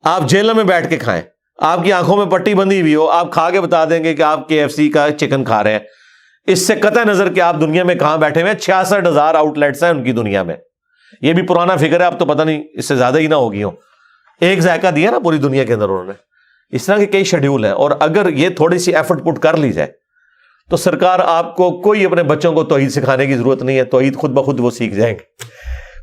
آپ جیل میں بیٹھ کے کھائیں, آپ کی آنکھوں میں پٹی بندھی ہوئی ہو, آپ کھا کے بتا دیں گے کہ آپ KFC کا چکن کھا رہے ہیں, اس سے قطع نظر کہ آپ دنیا میں کہاں بیٹھے ہوئے ہیں. 66,000 آؤٹ لیٹس ہیں ان کی دنیا میں. یہ بھی پرانا فگر ہے, اب تو پتہ نہیں اس سے زیادہ ہی نہ ہوگی ہوں. ایک ذائقہ دیا نا پوری دنیا کے اندر انہوں نے. اس طرح کے کئی شیڈیول ہیں, اور اگر یہ تھوڑی سی ایفرٹ پٹ کر لی جائے تو سرکار آپ کو کوئی اپنے بچوں کو توحید سکھانے کی ضرورت نہیں ہے. توحید خود بخود وہ سیکھ جائیں گے.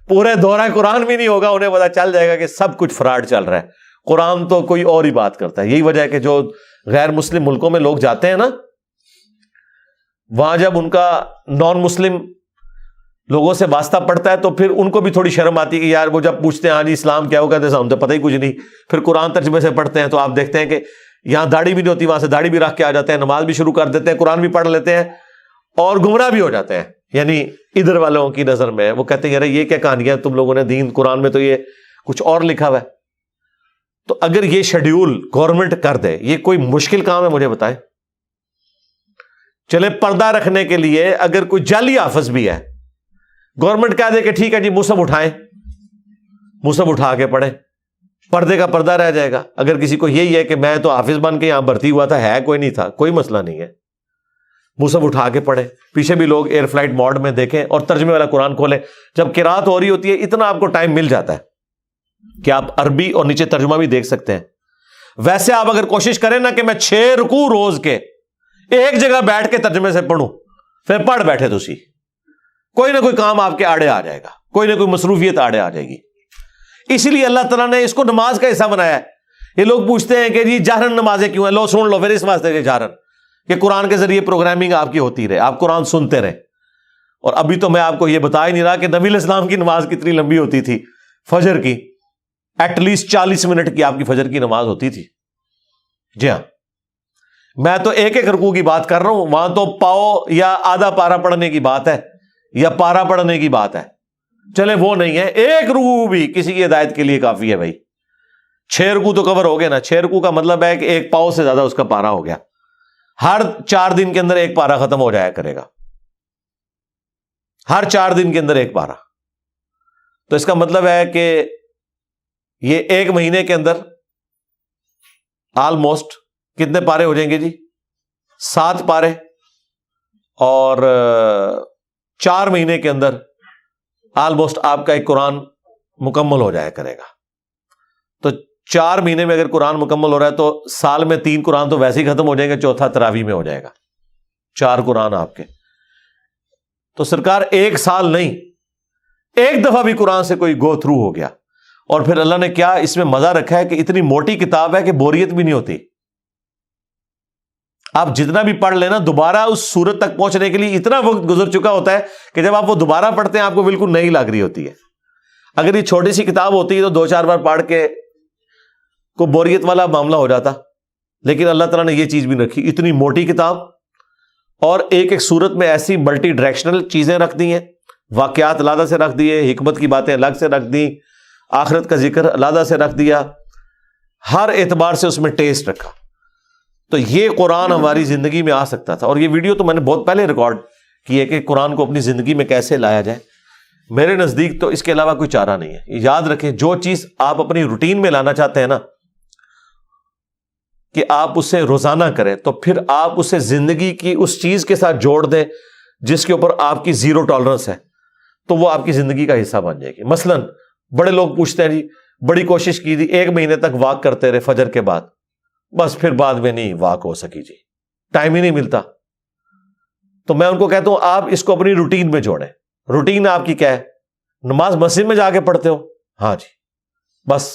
پورے دورہ قرآن بھی نہیں ہوگا, انہیں پتا چل جائے گا کہ سب کچھ فراڈ چل رہا ہے. قرآن تو کوئی اور ہی بات کرتا ہے. یہی وجہ ہے کہ جو غیر مسلم ملکوں میں لوگ جاتے ہیں نا, وہاں جب ان کا نان مسلم لوگوں سے واسطہ پڑتا ہے تو پھر ان کو بھی تھوڑی شرم آتی ہے کہ یار وہ جب پوچھتے ہیں ہاں جی اسلام کیا ہو, کہتے ہیں ہم تو پتہ ہی کچھ نہیں. پھر قرآن ترجمے سے پڑھتے ہیں تو آپ دیکھتے ہیں کہ یہاں داڑھی بھی نہیں ہوتی, وہاں سے داڑھی بھی رکھ کے آ جاتے ہیں, نماز بھی شروع کر دیتے ہیں, قرآن بھی پڑھ لیتے ہیں اور گمراہ بھی ہو جاتے ہیں. یعنی ادھر والوں کی نظر میں وہ کہتے ہیں یار یہ کیا کہانیاں تم لوگوں نے, دین قرآن میں تو یہ کچھ اور لکھا ہوا ہے. تو اگر یہ شیڈیول گورنمنٹ کر دے, یہ کوئی مشکل کام ہے مجھے بتائیں. چلے پردہ رکھنے کے لیے اگر کوئی جعلی حافظ بھی ہے, گورنمنٹ کہہ دے کہ ٹھیک ہے جی مصحف اٹھائیں, مصحف اٹھا کے پڑھیں, پردے کا پردہ رہ جائے گا. اگر کسی کو یہی ہے کہ میں تو حافظ بن کے یہاں بھرتی ہوا تھا, ہے کوئی نہیں تھا, کوئی مسئلہ نہیں ہے, مصحف اٹھا کے پڑھیں. پیچھے بھی لوگ ایئر فلائٹ موڈ میں دیکھیں اور ترجمے والا قرآن کھولیں. جب قرات ہو رہی ہوتی ہے اتنا آپ کو ٹائم مل جاتا ہے کہ آپ عربی اور نیچے ترجمہ بھی دیکھ سکتے ہیں. ویسے آپ اگر کوشش کریں نا کہ میں 6 رکوع روز کے ایک جگہ بیٹھ کے ترجمے سے پڑھوں, پھر پڑھ بیٹھے تو سی, کوئی نہ کوئی کام آپ کے آڑے آ جائے گا, کوئی نہ کوئی مصروفیت آڑے آ جائے گی. اسی لیے اللہ تعالیٰ نے اس کو نماز کا حصہ بنایا ہے. یہ لوگ پوچھتے ہیں کہ جی جہرن نمازیں کیوں ہیں, لو سن لو پھر اس واسطے کہ جہرن, کہ قرآن کے ذریعے پروگرامنگ آپ کی ہوتی رہے, آپ قرآن سنتے رہے. اور ابھی تو میں آپ کو یہ بتا ہی نہیں رہا کہ نبی علیہ السلام کی نماز کتنی لمبی ہوتی تھی. فجر کی ایٹ لیسٹ 40 منٹ کی آپ کی فجر کی نماز ہوتی تھی. جی ہاں, میں تو ایک ایک رکوع کی بات کر رہا ہوں, وہاں تو پاؤ یا آدھا پارا پڑھنے کی بات ہے یا پارا پڑھنے کی بات ہے. چلے وہ نہیں ہے, ایک رکوع بھی کسی کی ہدایت کے لیے کافی ہے بھائی. 6 رکوع تو کور ہو گئے نا. 6 رکوع کا مطلب ہے کہ ایک پاؤ سے زیادہ اس کا پارا ہو گیا. ہر 4 دن کے اندر ایک پارا ختم ہو جایا کرے گا, ہر 4 دن کے اندر ایک پارا. تو اس کا مطلب ہے کہ یہ ایک مہینے کے اندر آلموسٹ کتنے پارے ہو جائیں گے جی؟ 7 پارے. اور 4 مہینے کے اندر آلموسٹ آپ کا ایک قرآن مکمل ہو جایا کرے گا. تو 4 مہینے میں اگر قرآن مکمل ہو رہا ہے تو سال میں 3 قرآن تو ویسے ہی ختم ہو جائیں گے, چوتھا تراویح میں ہو جائے گا. 4 قرآن آپ کے. تو سرکار ایک سال نہیں, ایک دفعہ بھی قرآن سے کوئی گو تھرو ہو گیا. اور پھر اللہ نے کیا اس میں مزہ رکھا ہے کہ اتنی موٹی کتاب ہے کہ بوریت بھی نہیں ہوتی. آپ جتنا بھی پڑھ لینا, دوبارہ اس سورت تک پہنچنے کے لیے اتنا وقت گزر چکا ہوتا ہے کہ جب آپ وہ دوبارہ پڑھتے ہیں آپ کو بالکل نئی لگ رہی ہوتی ہے. اگر یہ چھوٹی سی کتاب ہوتی ہے تو 2-4 بار پڑھ کے کو بوریت والا معاملہ ہو جاتا. لیکن اللہ تعالیٰ نے یہ چیز بھی رکھی, اتنی موٹی کتاب, اور ایک ایک سورت میں ایسی ملٹی ڈائریکشنل چیزیں رکھ دی ہیں, واقعات علیحدہ سے رکھ دیے, حکمت کی باتیں الگ سے رکھ دی, آخرت کا ذکر علیحدہ سے رکھ دیا, ہر اعتبار سے اس میں ٹیسٹ رکھا. تو یہ قرآن ہماری زندگی میں آ سکتا تھا. اور یہ ویڈیو تو میں نے بہت پہلے ریکارڈ کی ہے کہ قرآن کو اپنی زندگی میں کیسے لایا جائے. میرے نزدیک تو اس کے علاوہ کوئی چارہ نہیں ہے. یاد رکھیں, جو چیز آپ اپنی روٹین میں لانا چاہتے ہیں نا, کہ آپ اسے روزانہ کریں, تو پھر آپ اسے زندگی کی اس چیز کے ساتھ جوڑ دیں جس کے اوپر آپ کی 0 ٹالرنس ہے, تو وہ آپ کی زندگی کا حصہ بن جائے گی. مثلاً بڑے لوگ پوچھتے ہیں جی بڑی کوشش کی تھی, 1 مہینے تک واک کرتے رہے فجر کے بعد, بس پھر بعد میں نہیں واک ہو سکی جی, ٹائم ہی نہیں ملتا. تو میں ان کو کہتا ہوں آپ اس کو اپنی روٹین میں جوڑیں. روٹین آپ کی کیا ہے؟ نماز مسجد میں جا کے پڑھتے ہو, ہاں جی, بس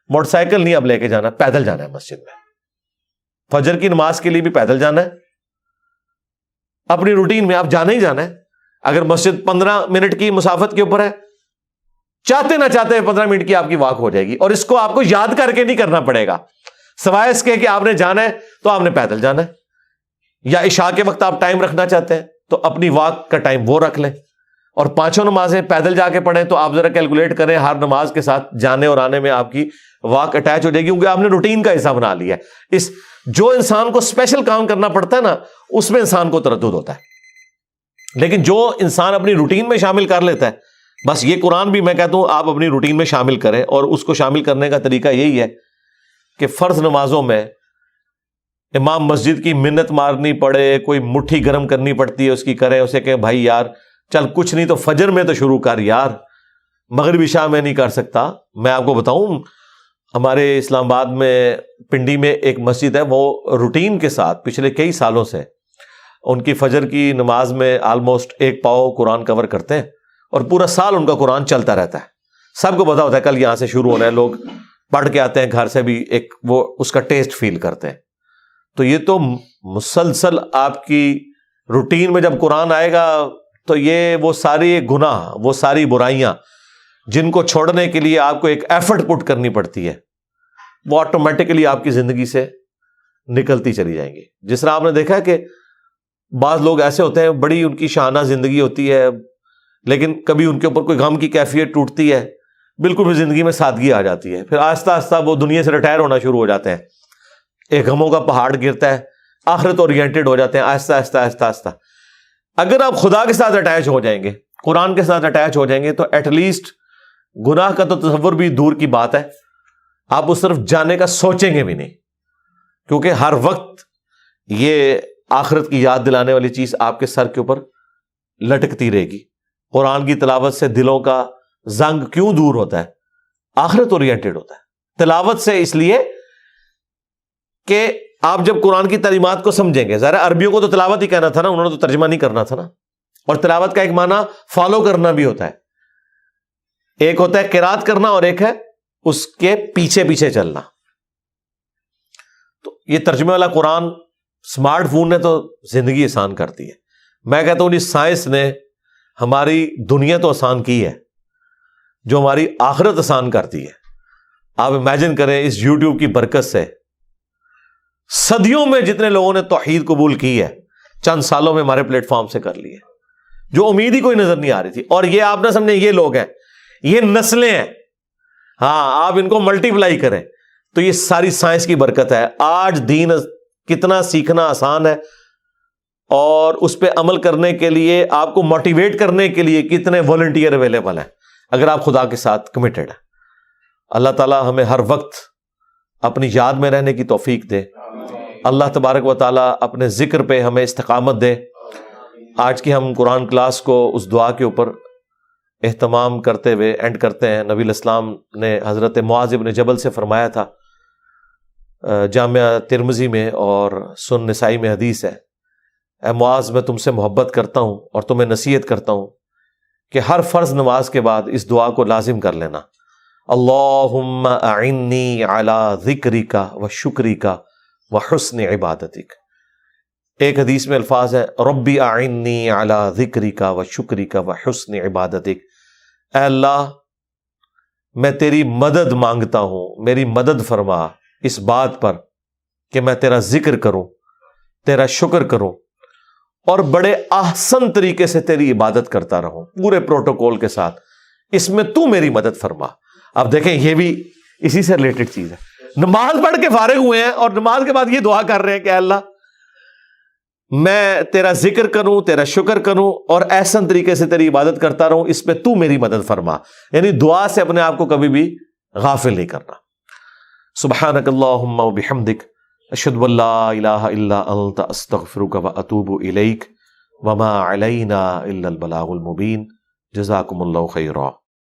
موٹر سائیکل نہیں اب لے کے جانا, پیدل جانا ہے مسجد میں. فجر کی نماز کے لیے بھی پیدل جانا ہے. اپنی روٹین میں آپ جانا ہی جانا ہے. اگر مسجد 15 منٹ کی مسافت کے اوپر ہے, چاہتے نہ چاہتے 15 منٹ کی آپ کی واک ہو جائے گی. اور اس کو آپ کو یاد کر کے نہیں کرنا پڑے گا, سوائے اس کے کہ آپ نے جانا ہے تو آپ نے پیدل جانا ہے. یا عشاء کے وقت آپ ٹائم رکھنا چاہتے ہیں تو اپنی واک کا ٹائم وہ رکھ لیں, اور 5 نمازیں پیدل جا کے پڑھیں. تو آپ ذرا کیلکولیٹ کریں, ہر نماز کے ساتھ جانے اور آنے میں آپ کی واک اٹیچ ہو جائے گی, کیونکہ آپ نے روٹین کا حصہ بنا لیا ہے. جو انسان کو اسپیشل کام کرنا پڑتا ہے نا, اس میں انسان کو تردد ہوتا ہے. لیکن جو انسان اپنی روٹین میں شامل کر لیتا ہے, بس یہ قرآن بھی میں کہتا ہوں آپ اپنی روٹین میں شامل کریں. اور اس کو شامل کرنے کا طریقہ یہی ہے کہ فرض نمازوں میں امام مسجد کی منت مارنی پڑے، کوئی مٹھی گرم کرنی پڑتی ہے اس کی، کرے اسے کہ بھائی یار چل کچھ نہیں تو فجر میں تو شروع کر یار، مغرب عشاء میں نہیں کر سکتا۔ میں آپ کو بتاؤں ہمارے اسلام آباد میں پنڈی میں ایک مسجد ہے، وہ روٹین کے ساتھ پچھلے کئی سالوں سے ان کی فجر کی نماز میں آلموسٹ 1 پاؤ قرآن کور کرتے ہیں، اور پورا سال ان کا قرآن چلتا رہتا ہے۔ سب کو پتا ہوتا ہے کل یہاں سے شروع ہونا ہے، لوگ پڑھ کے آتے ہیں گھر سے بھی، ایک وہ اس کا ٹیسٹ فیل کرتے ہیں۔ تو یہ تو مسلسل آپ کی روٹین میں جب قرآن آئے گا تو یہ وہ ساری گناہ، وہ ساری برائیاں جن کو چھوڑنے کے لیے آپ کو ایک ایفرٹ پٹ کرنی پڑتی ہے، وہ آٹومیٹکلی آپ کی زندگی سے نکلتی چلی جائیں گی۔ جس طرح آپ نے دیکھا ہے کہ بعض لوگ ایسے ہوتے ہیں بڑی ان کی شانہ زندگی ہوتی ہے، لیکن کبھی ان کے اوپر کوئی غم کی کیفیت ٹوٹتی ہے، بالکل بھی زندگی میں سادگی آ جاتی ہے، پھر آہستہ آہستہ وہ دنیا سے ریٹائر ہونا شروع ہو جاتے ہیں، ایک غموں کا پہاڑ گرتا ہے، آخرت اورینٹڈ ہو جاتے ہیں آہستہ آہستہ آہستہ آہستہ۔ اگر آپ خدا کے ساتھ اٹیچ ہو جائیں گے، قرآن کے ساتھ اٹیچ ہو جائیں گے، تو ایٹ لیسٹ گناہ کا تو تصور بھی دور کی بات ہے، آپ اس طرف جانے کا سوچیں گے بھی نہیں، کیونکہ ہر وقت یہ آخرت کی یاد دلانے والی چیز آپ کے سر کے اوپر لٹکتی رہے گی۔ قرآن کی تلاوت سے دلوں کا زنگ کیوں دور ہوتا ہے؟ آخرت اورینٹڈ ہوتا ہے تلاوت سے، اس لیے کہ آپ جب قرآن کی تعلیمات کو سمجھیں گے، ظاہر عربیوں کو تو تلاوت ہی کہنا تھا نا، انہوں نے تو ترجمہ نہیں کرنا تھا نا، اور تلاوت کا ایک معنی فالو کرنا بھی ہوتا ہے، ایک ہوتا ہے قرات کرنا اور ایک ہے اس کے پیچھے پیچھے چلنا۔ تو یہ ترجمے والا قرآن اسمارٹ فون نے تو زندگی آسان کر دی ہے۔ میں کہتا ہوں سائنس نے ہماری دنیا تو آسان کی ہے، جو ہماری آخرت آسان کرتی ہے۔ آپ امیجن کریں اس یوٹیوب کی برکت سے صدیوں میں جتنے لوگوں نے توحید قبول کی ہے، چند سالوں میں ہمارے پلیٹ فارم سے کر لی ہے، جو امید ہی کوئی نظر نہیں آ رہی تھی۔ اور یہ آپ نہ سمجھیں یہ لوگ ہیں، یہ نسلیں ہیں، ہاں آپ ان کو ملٹی پلائی کریں تو یہ ساری سائنس کی برکت ہے۔ آج دین کتنا سیکھنا آسان ہے، اور اس پہ عمل کرنے کے لیے آپ کو موٹیویٹ کرنے کے لیے کتنے والنٹیئر اویلیبل ہیں، اگر آپ خدا کے ساتھ کمیٹڈ ہیں۔ اللہ تعالی ہمیں ہر وقت اپنی یاد میں رہنے کی توفیق دے، اللہ تبارک و تعالی اپنے ذکر پہ ہمیں استقامت دے۔ آج کی ہم قرآن کلاس کو اس دعا کے اوپر اہتمام کرتے ہوئے اینڈ کرتے ہیں۔ نبی الاسلام نے حضرت معاذ بن جبل سے فرمایا تھا، جامعہ ترمذی میں اور سنن نسائی میں حدیث ہے، اے معاذ میں تم سے محبت کرتا ہوں اور تمہیں نصیحت کرتا ہوں کہ ہر فرض نماز کے بعد اس دعا کو لازم کر لینا، اللہم اعنی علی ذکرک و شکرک و حسن عبادتک۔ ایک حدیث میں الفاظ ہے، ربی اعنی علی ذکرک و شکرک و حسن عبادتک، اے اللہ میں تیری مدد مانگتا ہوں، میری مدد فرما اس بات پر کہ میں تیرا ذکر کروں، تیرا شکر کروں، اور بڑے احسن طریقے سے تیری عبادت کرتا رہوں، پورے پروٹوکول کے ساتھ، اس میں تو میری مدد فرما۔ اب دیکھیں یہ بھی اسی سے ریلیٹڈ چیز ہے، نماز پڑھ کے فارغ ہوئے ہیں اور نماز کے بعد یہ دعا کر رہے ہیں کہ اے اللہ میں تیرا ذکر کروں، تیرا شکر کروں، اور احسن طریقے سے تیری عبادت کرتا رہوں، اس پہ تو میری مدد فرما۔ یعنی دعا سے اپنے آپ کو کبھی بھی غافل نہیں کرنا۔ سبحانک اللہم و بحمدک، اشہد ان لا الہ الا انت، استغفرک و اتوب الیک، وما علینا الا البلاغ المبین۔ جزاکم اللہ خیرا۔